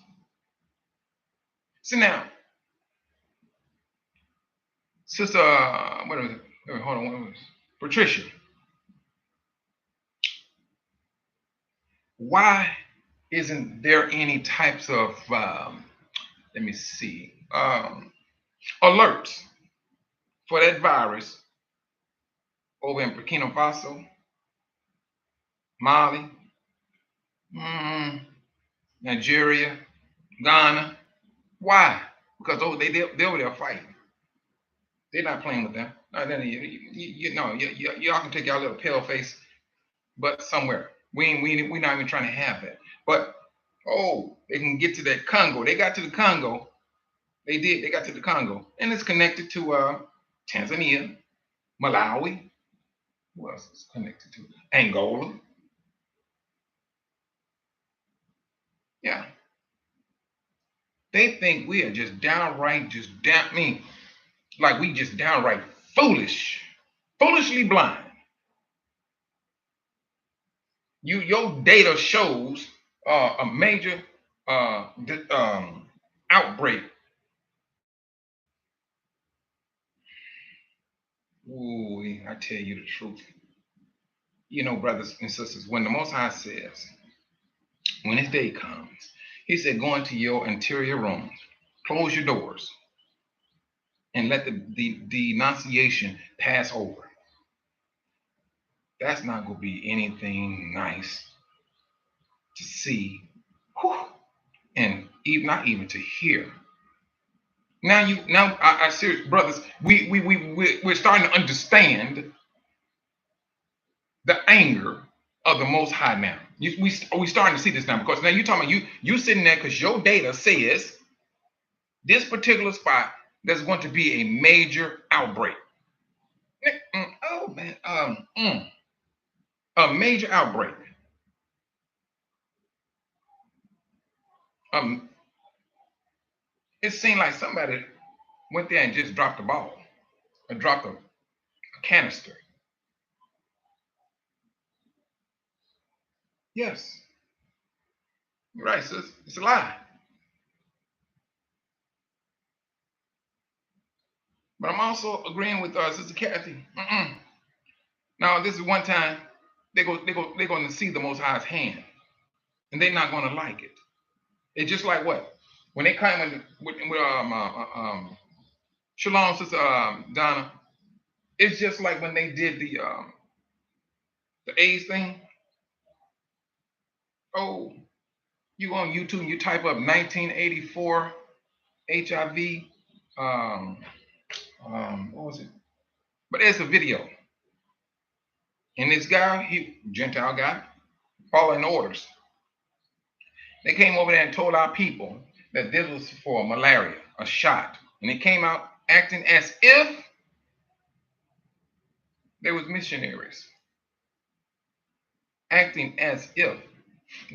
See now, sister, hold on, Patricia. Why isn't there any types of, let me see, alerts for that virus over in Burkina Faso, Mali, Nigeria, Ghana? Why? Because they're over there fighting. They're not playing with them. Y'all can take y'all little pale face, but somewhere. We're not even trying to have that. But they can get to that Congo. They got to the Congo. They did. They got to the Congo, and it's connected to Tanzania, Malawi. Who else is connected to? Angola. Yeah. They think we are just downright, like we just downright foolishly blind. Your data shows a major outbreak. Ooh, I tell you the truth. Brothers and sisters, when the Most High says, when his day comes, he said, go into your interior rooms, close your doors, and let the denunciation pass over. That's not going to be anything nice to see, and not even to hear. Now I serious brothers, we're starting to understand the anger of the Most High now. We starting to see this now, because now you're talking about you sitting there because your data says this particular spot there's going to be a major outbreak. Oh man, a major outbreak. It seemed like somebody went there and just dropped a ball, or dropped a canister. Yes, you're right, sis. It's a lie. But I'm also agreeing with Sister Kathy. Now, this is one time they're going to see the Most High's hand, and they're not going to like it. It's just like what when they come with Shalom, Sister Donna. It's just like when they did the AIDS thing. Oh, you go on YouTube and you type up 1984 HIV. Um, what was it? But there's a video, and this guy, he Gentile guy, following orders. They came over there and told our people that this was for malaria, a shot, and they came out acting as if they was missionaries, acting as if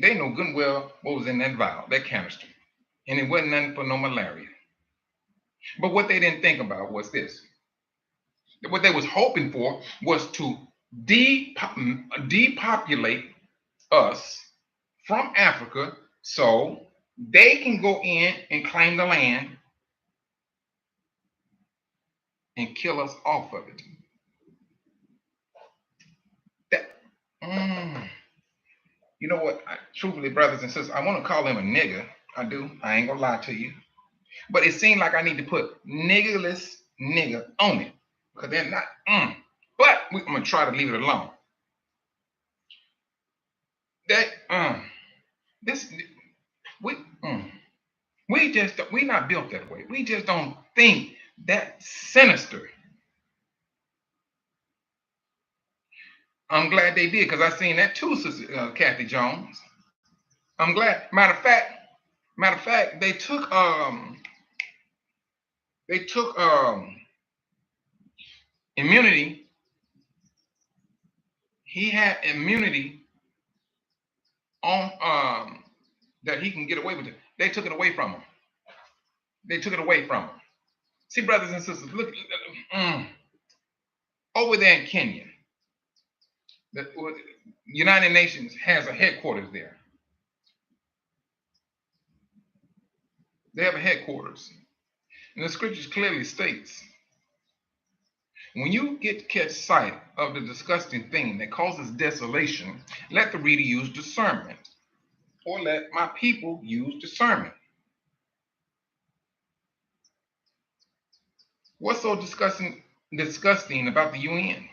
they know good and well what was in that vial, that canister, and it wasn't nothing for no malaria. But what they didn't think about was this: what they was hoping for was to depopulate us from Africa so they can go in and claim the land and kill us off of it. That, you know what? Truthfully, brothers and sisters, I want to call him a nigger. I do. I ain't gonna lie to you. But it seemed like I need to put niggerless nigger on it because they're not. But I'm gonna try to leave it alone. That this we just we not built that way. We just don't think that sinister. I'm glad they did because I seen that too, Sister Kathy Jones. I'm glad. Matter of fact, they took immunity. He had immunity on that he can get away with it. They took it away from him. They took it away from him. See, brothers and sisters, look over there in Kenya. The United Nations has a headquarters there. They have a headquarters. And the scriptures clearly states, when you catch sight of the disgusting thing that causes desolation, let the reader use discernment, or let my people use discernment. What's so disgusting about the UN?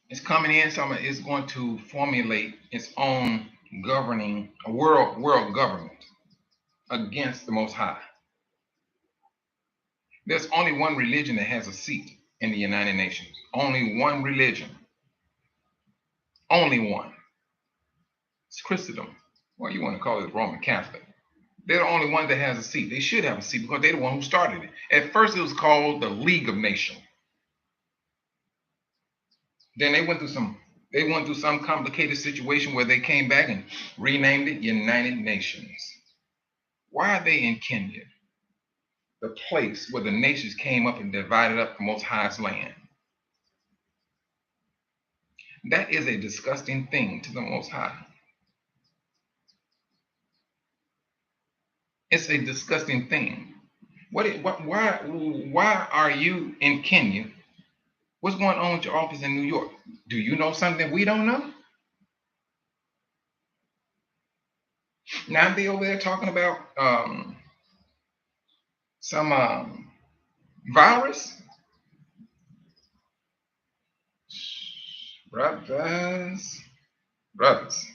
It's coming in, so it's going to formulate its own governing, a world government against the Most High. There's only one religion that has a seat in the United Nations. Only one religion. Only one. It's Christendom. Well, you want to call it Roman Catholic. They're the only one that has a seat. They should have a seat because they're the one who started it. At first, it was called the League of Nations. Then they went through some complicated situation where they came back and renamed it United Nations. Why are they in Kenya? The place where the nations came up and divided up the Most High's land. That is a disgusting thing to the Most High. It's a disgusting thing. Why are you in Kenya? What's going on with your office in New York? Do you know something we don't know? Now they over there talking about some virus. Brothers.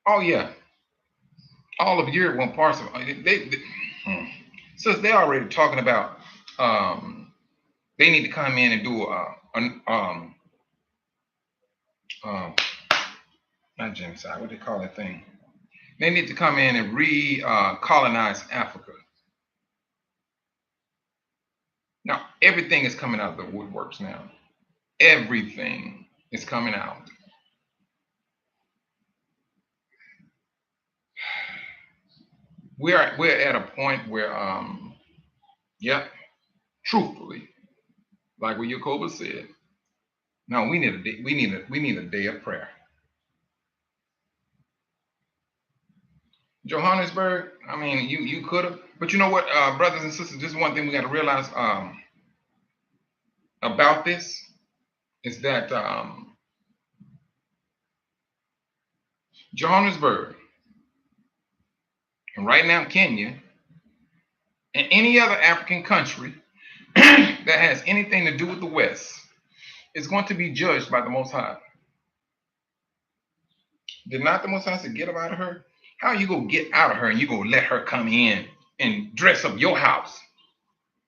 Oh yeah, all of Europe went parts of since they're already talking about they need to come in and do not genocide, what they call that thing? They need to come in and colonize Africa. Now everything is coming out of the woodworks now. Everything is coming out. We're at a point where truthfully, like what Yakoba said, no, we need a day of prayer. Johannesburg, I mean, you could have, but you know what, brothers and sisters, this is one thing we got to realize about this is that Johannesburg, and right now Kenya, and any other African country that has anything to do with the West is going to be judged by the Most High. Did not the Most High say, get up out of her? How you gonna get out of her and you gonna let her come in and dress up your house?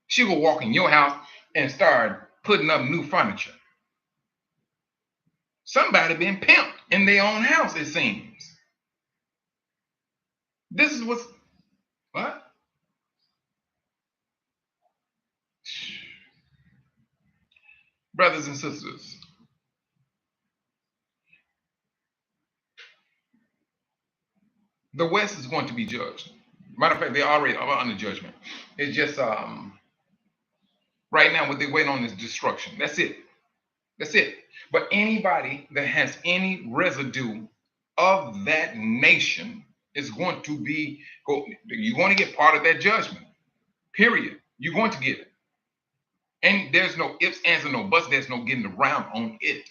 She gonna walk in your house and start putting up new furniture. Somebody been pimped in their own house, it seems. This is what? Brothers and sisters, the West is going to be judged. Matter of fact, they already are under judgment. It's just right now what they wait on is destruction. That's it. That's it. But anybody that has any residue of that nation is going to you're going to get part of that judgment. Period. You're going to get it. And there's no ifs, ands, and no buts. There's no getting around on it.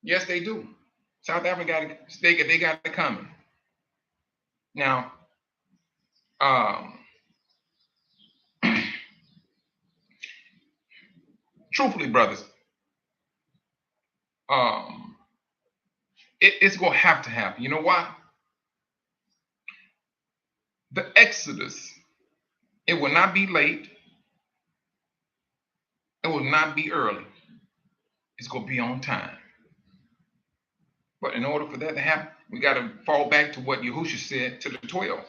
Yes, they do. South Africa they got it coming. Now, truthfully, brothers, it's going to have to happen. You know why? The Exodus, it will not be late. It will not be early. It's going to be on time. But in order for that to happen, we got to fall back to what Yahushua said to the 12.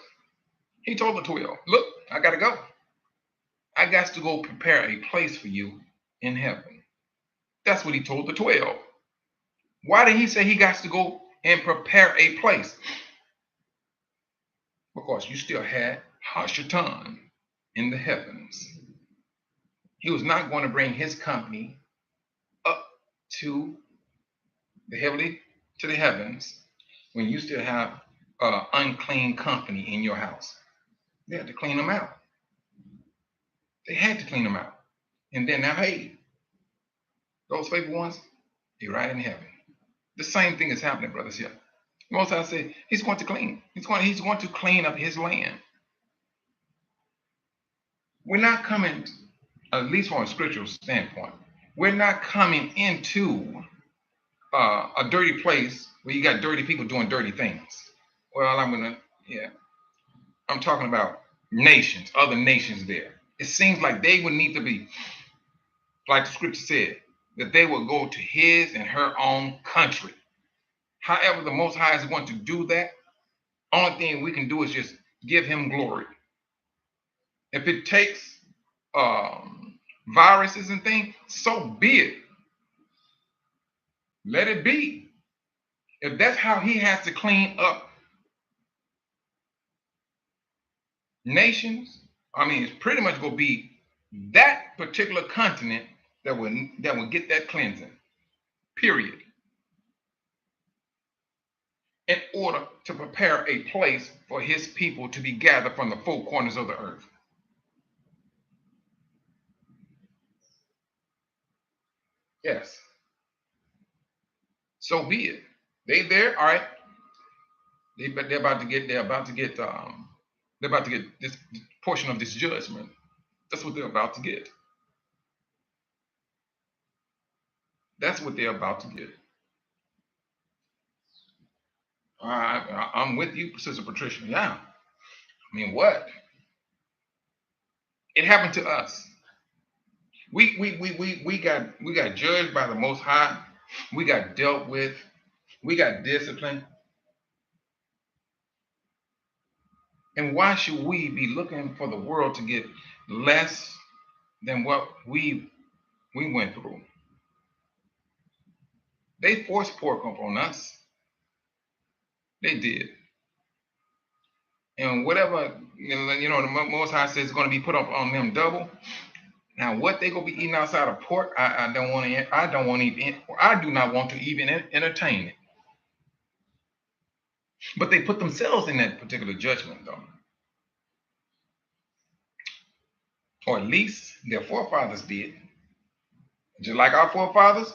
He told the 12, look, I got to go. I got to go prepare a place for you in heaven. That's what he told the 12. Why did he say he got to go and prepare a place? Because you still had Hashatan in the heavens. He was not going to bring his company up to the heavens when you still have unclean company in your house. They had to clean them out. They had to clean them out. And then now, hey, those faithful ones, they're right in heaven. The same thing is happening, brothers, here. Most I say, he's going to clean. He's going to clean up his land. We're not coming, at least from a spiritual standpoint, we're not coming into a dirty place where you got dirty people doing dirty things. Well, I'm talking about nations, other nations there. It seems like they would need to be, like the scripture said, that they will go to his and her own country. However, the Most High is going to do that. Only thing we can do is just give him glory. If it takes viruses and things, so be it. Let it be. If that's how he has to clean up nations, I mean, it's pretty much going to be that particular continent that will get that cleansing. Period. In order to prepare a place for his people to be gathered from the four corners of the earth. Yes. So be it. They there, all right. They're about to get this portion of this judgment. That's what they're about to get. That's what they're about to get. I'm with you, Sister Patricia. Yeah. I mean, what? It happened to us. We got judged by the Most High. We got dealt with. We got disciplined. And why should we be looking for the world to get less than what we went through? They forced pork up on us. They did. And whatever, the Most High says is going to be put up on them double. Now, what they gonna be eating outside of pork, I do not want to even entertain it. But they put themselves in that particular judgment, though. Or at least their forefathers did. Just like our forefathers,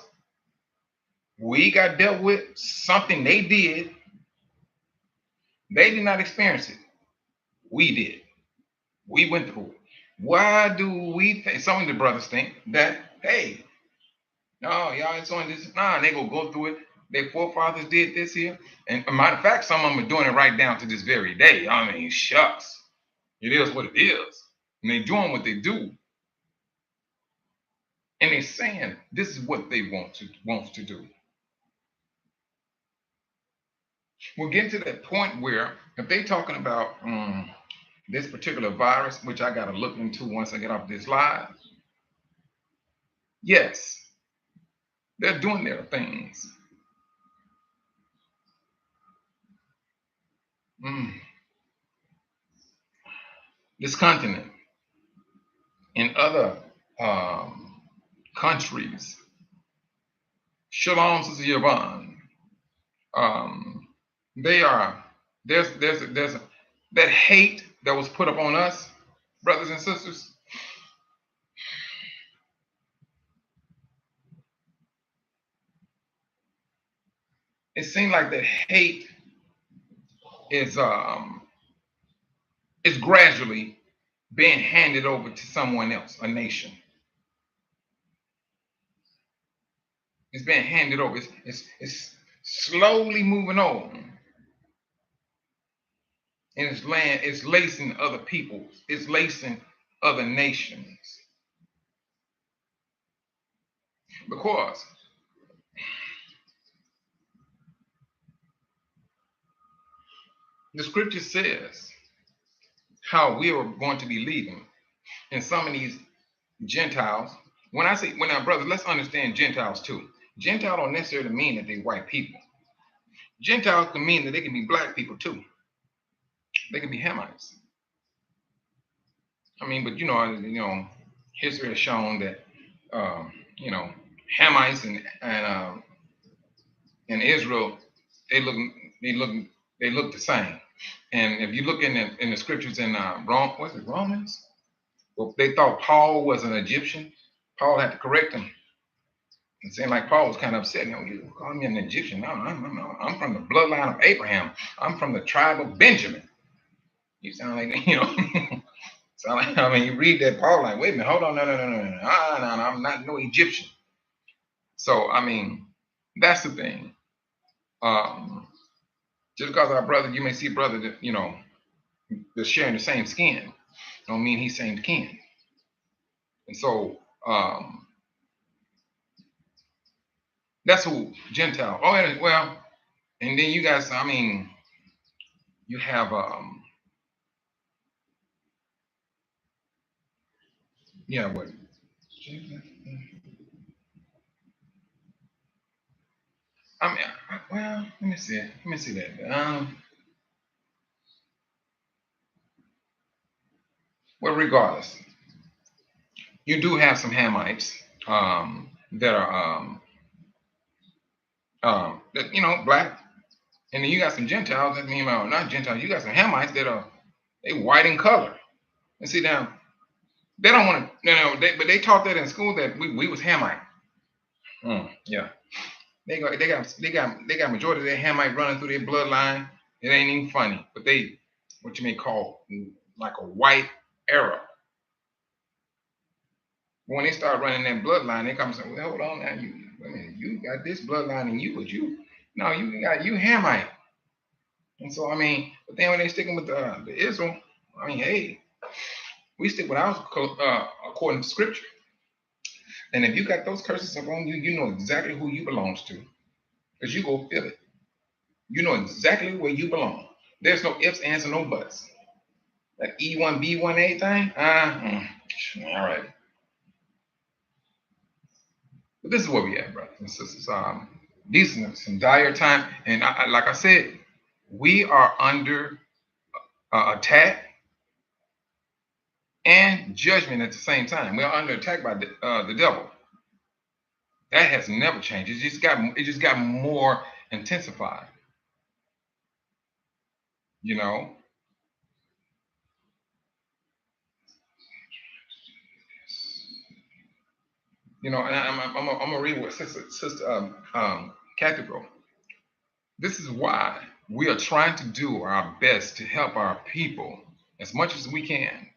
we got dealt with something they did. They did not experience it. We did. We went through it. Why do we think, some of the brothers think that, hey, no, y'all ain't doing this. Nah, they go through it. Their forefathers did this here. And a matter of fact, some of them are doing it right down to this very day. I mean, shucks. It is what it is. And they're doing what they do. And they're saying this is what they wants to do. We're getting to that point where if they're talking about this particular virus, which I got to look into once I get off this live, yes, they're doing their things. This continent and other countries, Shalom, Sister Yvonne, they are, there's that hate that was put upon us, brothers and sisters. It seems like that hate is gradually being handed over to someone else, a nation. It's being handed over. It's slowly moving on. And it's lacing other peoples. It's lacing other nations. Because the scripture says how we are going to be leaving. And some of these Gentiles, when I'm brothers, let's understand Gentiles too. Gentile don't necessarily mean that they're white people. Gentiles can mean that they can be black people too. They can be Hamites. I mean, but history has shown that Hamites and Israel, they look the same. And if you look in the scriptures in Romans? Well, they thought Paul was an Egyptian. Paul had to correct him. It seemed like Paul was kind of upset. You call me an Egyptian? No, I'm from the bloodline of Abraham. I'm from the tribe of Benjamin. You sound like, sound like, you read that Paul like, wait a minute, hold on, no, I'm not no Egyptian. So, that's the thing. Just because our brother, you may see brother that, that's sharing the same skin, don't mean he's same kin. And so, that's who Gentile. Oh, well, and then you guys, you have what? Well, let me see that. Well, regardless, you do have some Hamites that are that black, and then you got some Gentiles. That mean not Gentiles. You got some Hamites that are they white in color. And see now, they don't want to. But they taught that in school that we was Hamite. Yeah, they got majority of their Hamite running through their bloodline. It ain't even funny, but they what you may call like a white Arab. When they start running that bloodline, they come and say, well, hold on now, you got this bloodline in you, but you Hamite. And so but then when they sticking with the Israel, hey, we stick with ours according to scripture. And if you got those curses upon you, you know exactly who you belongs to. Because you go feel it. You know exactly where you belong. There's no ifs, ands, and no buts. That E1B1A thing, all right. But this is where we at, brothers and sisters. These are some dire time, and like I said, we are under attack and judgment at the same time. We are under attack by the devil. That has never changed. It just got more intensified. you know. And I'm gonna read what Sister Kathy wrote. This is why we are trying to do our best to help our people as much as we can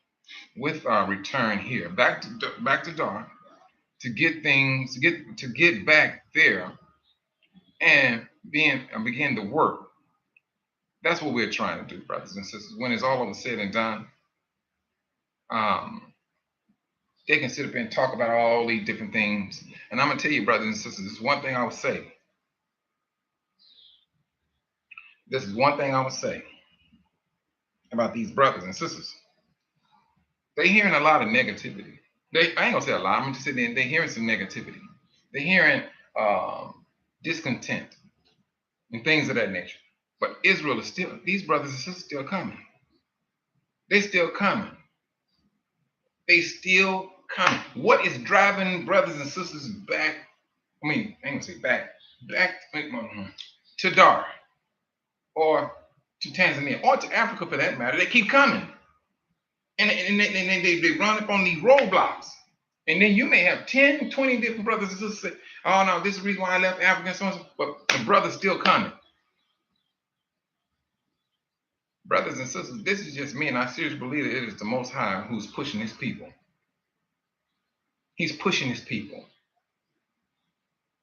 with our return here back to Dar, to get things to get back there and begin the work. That's what we're trying to do, brothers and sisters. When it's all over said and done, um, they can sit up and talk about all these different things. And I'm gonna tell you, brothers and sisters, this is one thing I would say. This is one thing I would say about these brothers and sisters. They're hearing a lot of negativity. I ain't gonna say a lot. I'm gonna just say they're hearing some negativity. They're hearing discontent and things of that nature. But Israel is still, these brothers and sisters still coming. They still coming. They still coming. What is driving brothers and sisters back? I mean, I ain't gonna say back to Dar or to Tanzania or to Africa for that matter. They keep coming. And they run up on these roadblocks. And then you may have 10, 20 different brothers and sisters say, oh no, this is the reason why I left Africa and so on. But the brother's still coming. Brothers and sisters, this is just me, and I seriously believe that it is the Most High who's pushing his people. He's pushing his people.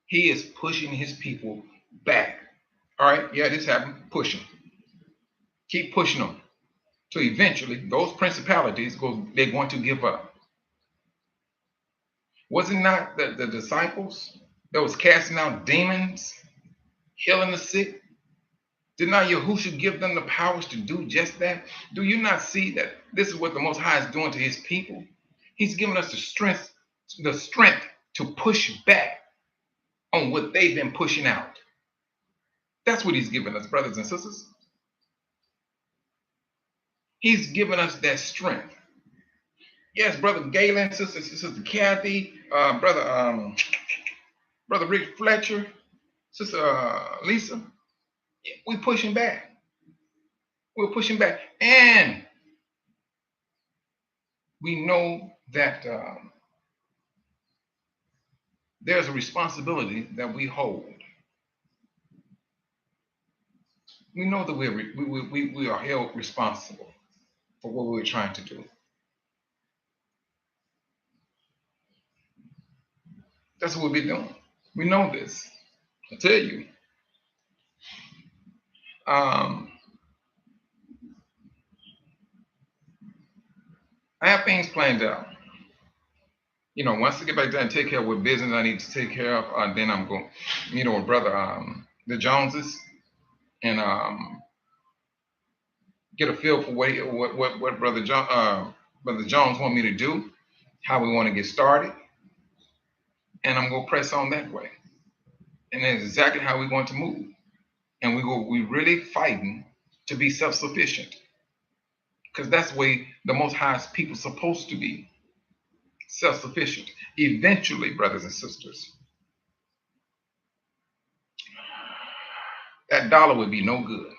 He is pushing his people back. All right, yeah, this happened. Push them. Keep pushing them. So eventually, those principalities, they're going to give up. Was it not the disciples that was casting out demons, healing the sick? Did not Yahushua give them the powers to do just that? Do you not see that this is what the Most High is doing to his people? He's giving us the strength to push back on what they've been pushing out. That's what he's giving us, brothers and sisters. He's given us that strength. Yes, Brother Galen, Sister Kathy, Brother Rick Fletcher, Sister Lisa, we're pushing back. We're pushing back. And we know that there's a responsibility that we hold. We know that we are held responsible for what we're trying to do. That's what we're doing. We know this. I tell you. I have things planned out. Once I get back there and take care of what business I need to take care of, then I'm going, with Brother the Joneses, and get a feel for what Brother Jones want me to do, how we want to get started, and I'm gonna press on that way. And that's exactly how we're going to move. And we really fighting to be self-sufficient, because that's the way the Most High's people supposed to be, self-sufficient. Eventually, brothers and sisters, that dollar would be no good.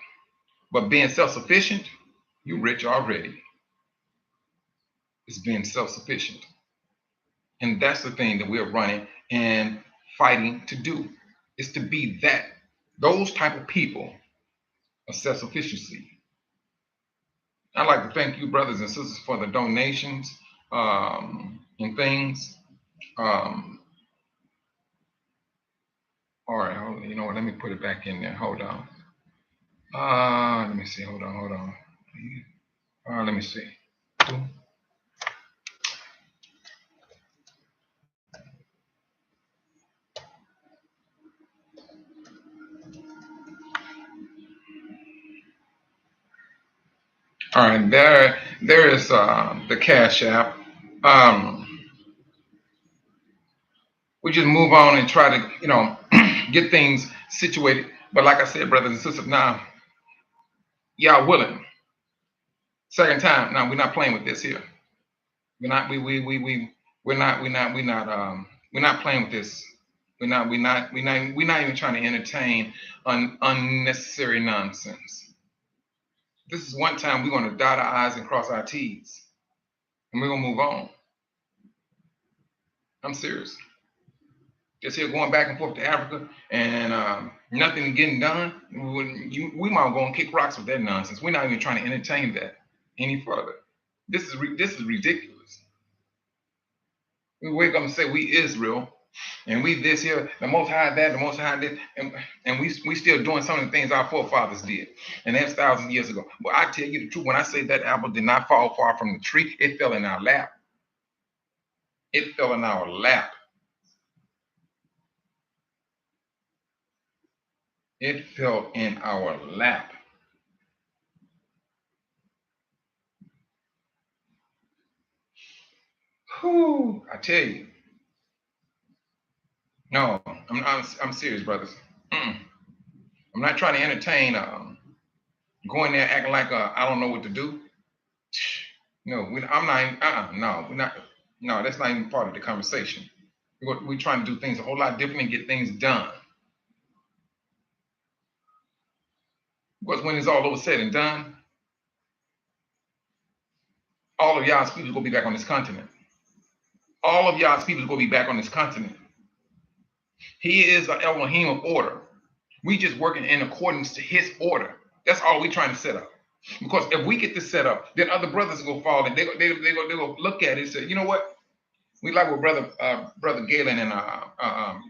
But being self-sufficient, you're rich already. It's being self-sufficient. And that's the thing that we're running and fighting to do, is to be those type of people of self-sufficiency. I'd like to thank you, brothers and sisters, for the donations and things. All right, you know what? Let me put it back in there. Hold on. Let me see. Hold on. Let me see. All right, there is the Cash App. We just move on and try to, get things situated. But like I said, brothers and sisters, now y'all willing. Second time. Now we're not playing with this here. We're not playing with this. We're not even trying to entertain unnecessary nonsense. This is one time we're going to dot our I's and cross our T's, and we're going to move on. I'm serious. Just here going back and forth to Africa and nothing getting done. We might go and kick rocks with that nonsense. We're not even trying to entertain that any further. This is ridiculous. We wake up and say we Israel, and we this here, the Most High that, the Most High this, and we still doing some of the things our forefathers did, and that's thousands of years ago. But I tell you the truth, when I say that apple did not fall far from the tree, it fell in our lap. It fell in our lap. It fell in our lap. Whew, I tell you. No, I'm serious, brothers. Mm-mm. I'm not trying to entertain going there acting like I don't know what to do. No, I'm not. No, we're not. No, that's not even part of the conversation. We're trying to do things a whole lot different and get things done. Because when it's all over said and done, all of y'all's people gonna be back on this continent. All of y'all's people gonna be back on this continent. He is the Elohim of order. We just working in accordance to his order. That's all we trying to set up. Because if we get this set up, then other brothers will fall and they go look at it and say, you know what? We like what brother Galen and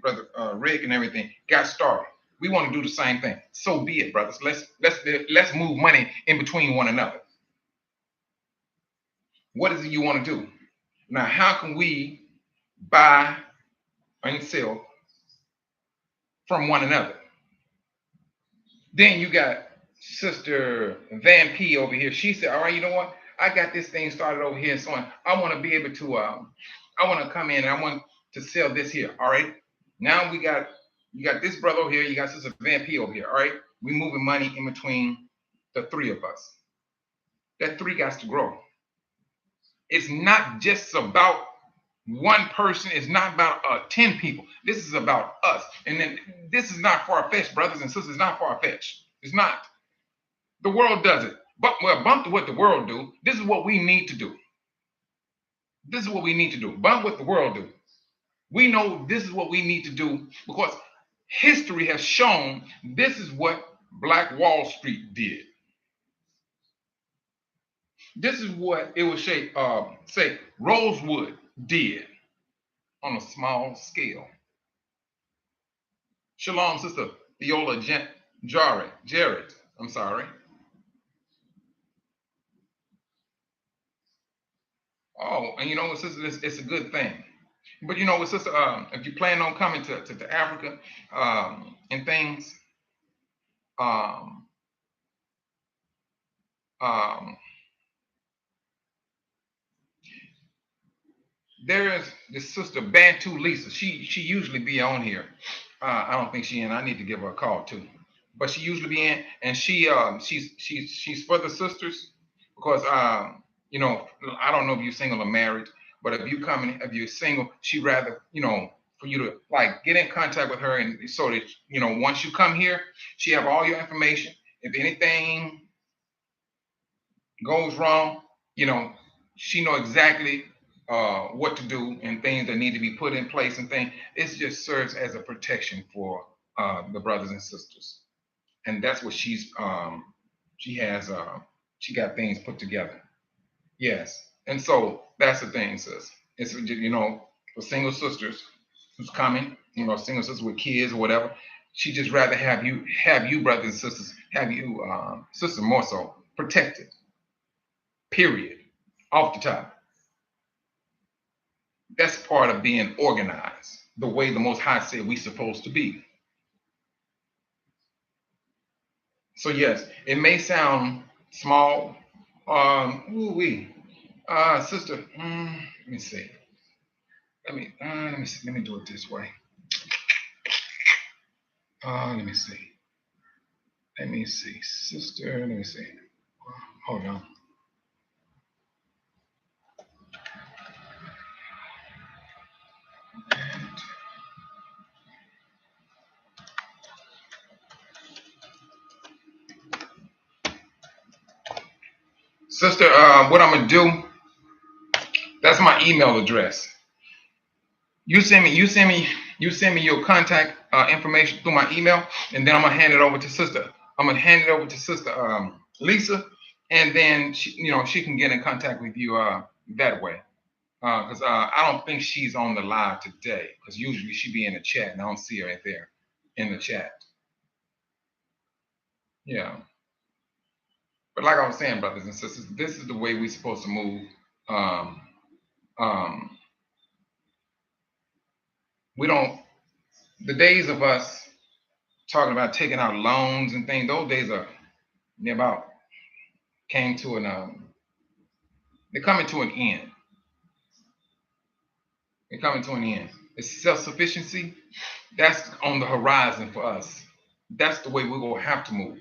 brother Rick and everything got started. We want to do the same thing. So be it, brothers. Let's move money in between one another. What is it you want to do? Now, how can we buy and sell from one another? Then you got Sister Van P over here. She said, all right, you know what? I got this thing started over here and so on. I want to be able to, I want to come in and I want to sell this here. All right. Now you got this brother over here. You got Sister Van P over here. All right. We moving money in between the three of us. That three got to grow. It's not just about one person. It's not about 10 people. This is about us. And then this is not far-fetched, brothers and sisters. It's not far-fetched. It's not. The world does it. But well, bump to what the world do. This is what we need to do. This is what we need to do. Bump what the world do. We know this is what we need to do because history has shown this is what Black Wall Street did. This is what it would say Rosewood did on a small scale. Shalom, Sister Viola Jared. I'm sorry. Oh, and you know what, sister, it's a good thing. But you know what, sister, if you plan on coming to Africa and things, um, um, there's this sister Bantu Lisa. She usually be on here. I don't think she in. I need to give her a call too. But she usually be in, and she's for the sisters because you know, I don't know if you're single or married, but if you're single, she rather, you know, for you to like get in contact with her and so that, you know, once you come here, she have all your information. If anything goes wrong, you know, she know exactly what to do and things that need to be put in place and things. It just serves as a protection for the brothers and sisters, and that's what she has she got things put together. Yes, and so that's the thing, sis. It's, you know, for single sisters who's coming, you know, single sisters with kids or whatever. She just rather have you brothers and sisters, have you sisters more so protected. Period. Off the top. That's part of being organized, the way the Most High said we supposed to be. So yes, it may sound small. Ooh wee, sister. Let me see. Let me see. Let me do it this way. Let me see. Let me see, sister. Let me see. Hold on. Sister, what I'm gonna do, that's my email address. You send me your contact information through my email, and then I'm gonna hand it over to sister. I'm gonna hand it over to sister Lisa, and then she can get in contact with you that way. Because I don't think she's on the live today. Because usually she be in the chat, and I don't see her right there in the chat. Yeah. But like I was saying, brothers and sisters, this is the way we're supposed to move. Um, um, we don't. The days of us talking about taking out loans and things, those days are they about came to an they're coming to an end. They're coming to an end. It's self-sufficiency. That's on the horizon for us. That's the way we're gonna have to move.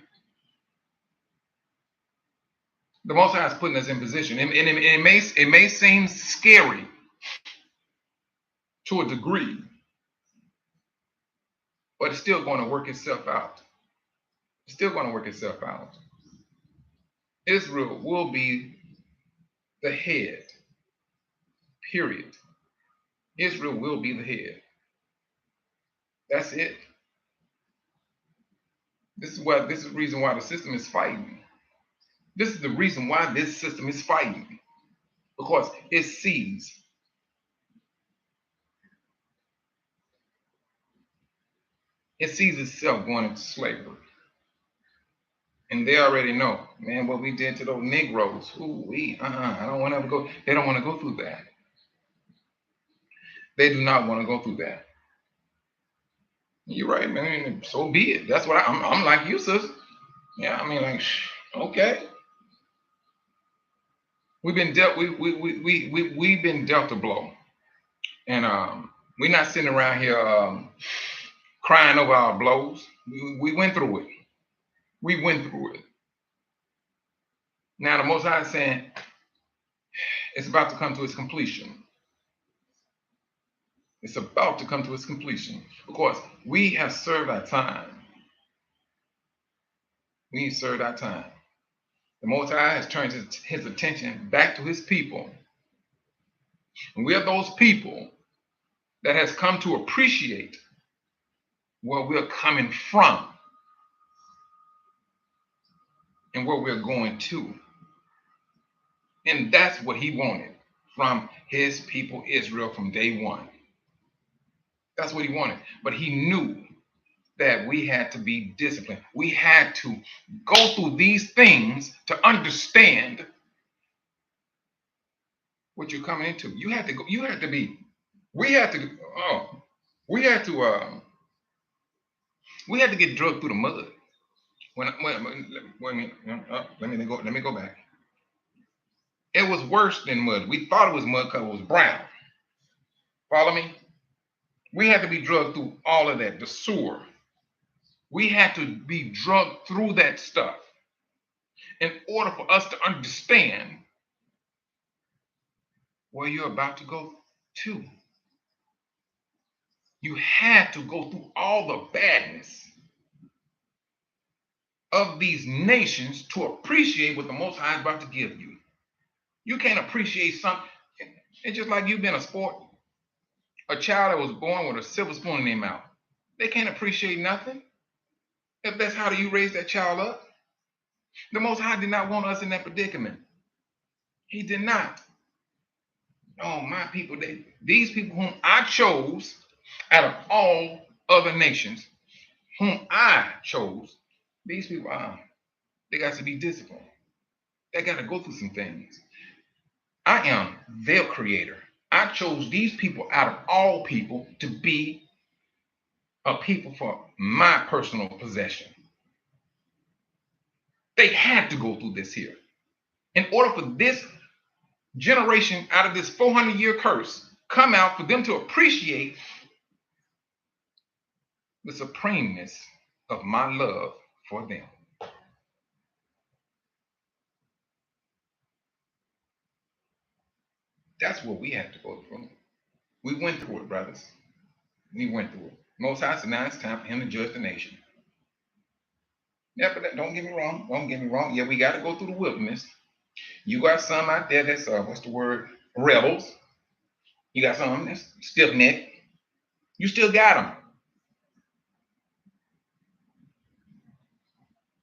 The Most High is putting us in position, and it may seem scary to a degree, but it's still going to work itself out. It's still going to work itself out. Israel will be the head. Period. Israel will be the head. That's it. This is the reason why the system is fighting. This is the reason why this system is fighting. Because it sees itself going into slavery. And they already know, man, what we did to those Negroes. I don't want to go. They don't want to go through that. They do not want to go through that. You're right, man. So be it. That's what I'm like you, sis. Yeah, I mean, like, okay. We've been dealt. We've been dealt a blow, and we're not sitting around here crying over our blows. We went through it. We went through it. Now the Most High is saying it's about to come to its completion. It's about to come to its completion because we have served our time. We served our time. The Most High has turned his attention back to his people. And we are those people that has come to appreciate where we're coming from and where we're going to. And that's what he wanted from his people Israel from day one. That's what he wanted. But he knew that we had to be disciplined. We had to go through these things to understand what you're coming into. You had to go, we had to get drugged through the mud. Let me go back. It was worse than mud. We thought it was mud because it was brown. Follow me? We had to be drugged through all of that, the sewer. We had to be drugged through that stuff in order for us to understand where you're about to go to. You had to go through all the badness of these nations to appreciate what the Most High is about to give you. You can't appreciate something. It's just like you've been a sport. A child that was born with a silver spoon in their mouth. They can't appreciate nothing. If that's how you raise that child up. The Most High did not want us in that predicament. He did not. Oh, my people, these people whom I chose out of all other nations, whom I chose, these people, they got to be disciplined. They got to go through some things. I am their creator. I chose these people out of all people to be a people for my personal possession. They had to go through this here. In order for this generation out of this 400-year curse come out, for them to appreciate the supremeness of my love for them. That's what we had to go through. We went through it, brothers. We went through it. Most High said, now it's time for him to judge the nation. Yeah, but don't get me wrong. Don't get me wrong. Yeah, we got to go through the wilderness. You got some out there that's what's the word? Rebels. You got some that's stiff necked. You still got them.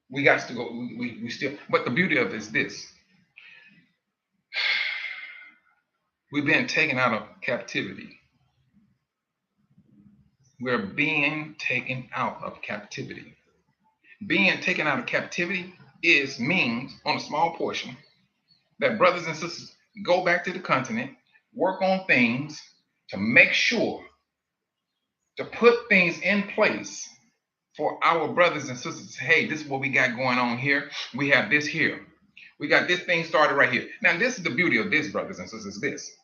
We got to go. We still. But the beauty of it is this: we've been taken out of captivity. We're being taken out of captivity. Being taken out of captivity is means on a small portion that brothers and sisters go back to the continent, work on things to make sure to put things in place for our brothers and sisters. Hey, this is what we got going on here. We have this here. We got this thing started right here. Now, this is the beauty of this, brothers and sisters. This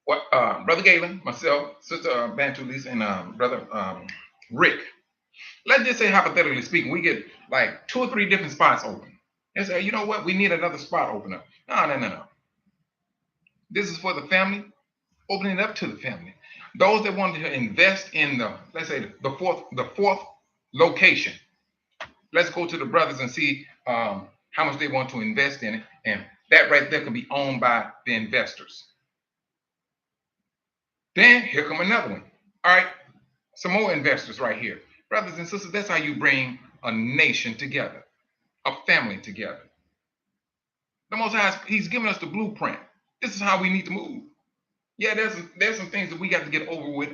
what Brother Galen, myself, Sister Bantu Lisa, and Brother Rick. Let's just say, hypothetically speaking, we get like 2 or 3 different spots open. And say, you know what? We need another spot open up. No, no, no, no. This is for the family. Opening it up to the family. Those that want to invest in the, let's say, the fourth location. Let's go to the brothers and see how much they want to invest in it, and that right there can be owned by the investors. Then here come another one. All right, some more investors right here. Brothers and sisters, that's how you bring a nation together, a family together. The Most High, He's given us the blueprint. This is how we need to move. Yeah, there's some things that we got to get over with,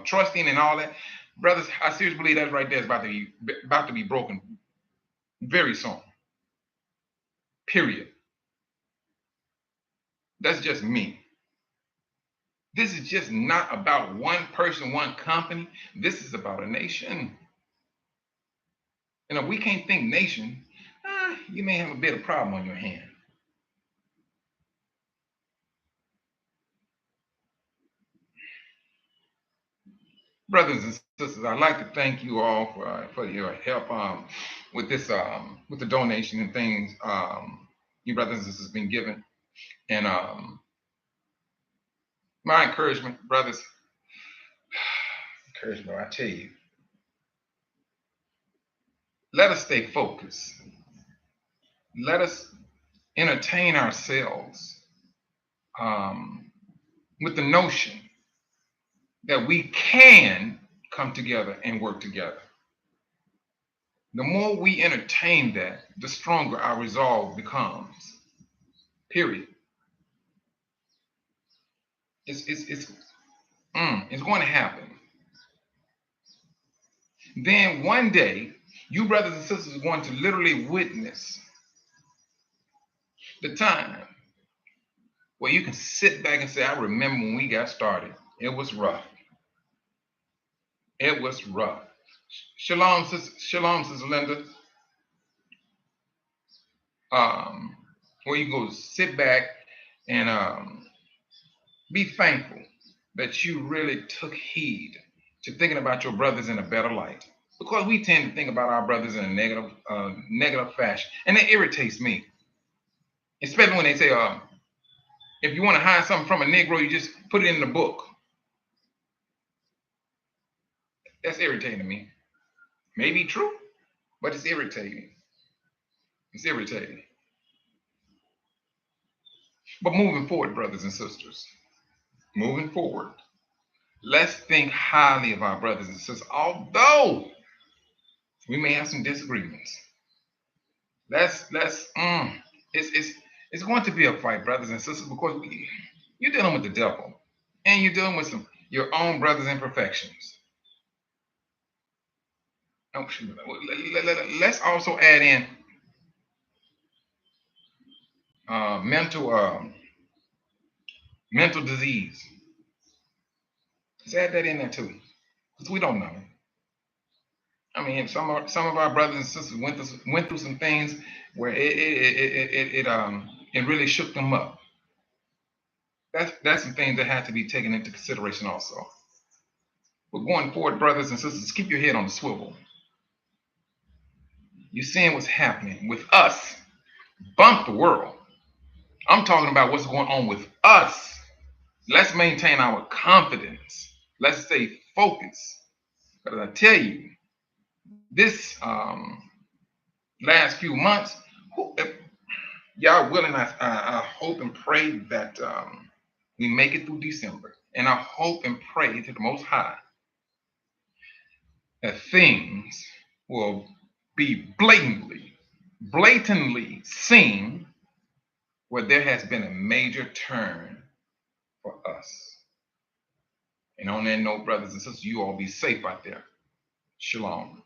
trusting and all that. Brothers, I seriously believe that right there is about to be broken very soon. Period. That's just me. This is just not about one person, one company. This is about a nation. And if we can't think nation, you may have a bit of problem on your hand. Brothers and sisters, I'd like to thank you all for your help with this with the donation and things you brothers and sisters been given. And my encouragement, brothers, encouragement, I tell you, let us stay focused. Let us entertain ourselves with the notion that we can come together and work together. The more we entertain that, the stronger our resolve becomes. Period. It's going to happen. Then one day, you brothers and sisters are going to literally witness the time where you can sit back and say, I remember when we got started. It was rough. It was rough. Shalom, Sister Linda. Where you go sit back and be thankful that you really took heed to thinking about your brothers in a better light. Because we tend to think about our brothers in a negative fashion. And it irritates me. Especially when they say, if you want to hide something from a Negro, you just put it in the book. That's irritating to me. Maybe true, but it's irritating. It's irritating. But moving forward, brothers and sisters, moving forward, let's think highly of our brothers and sisters, although we may have some disagreements. It's going to be a fight, brothers and sisters, because you're dealing with the devil, and you're dealing with your own brothers' imperfections. Let's also add in mental disease. Let's add that in there too, because we don't know. I mean, some of our brothers and sisters went through some things where it really shook them up. That's some things that have to be taken into consideration also. But going forward, brothers and sisters, keep your head on the swivel. You're seeing what's happening with us. Bump the world. I'm talking about what's going on with us. Let's maintain our confidence. Let's stay focused. Because I tell you, this last few months, y'all willing, I hope and pray that we make it through December. And I hope and pray to the Most High that things will be blatantly seen where there has been a major turn for us. And on that note, brothers and sisters, you all be safe out there. Shalom.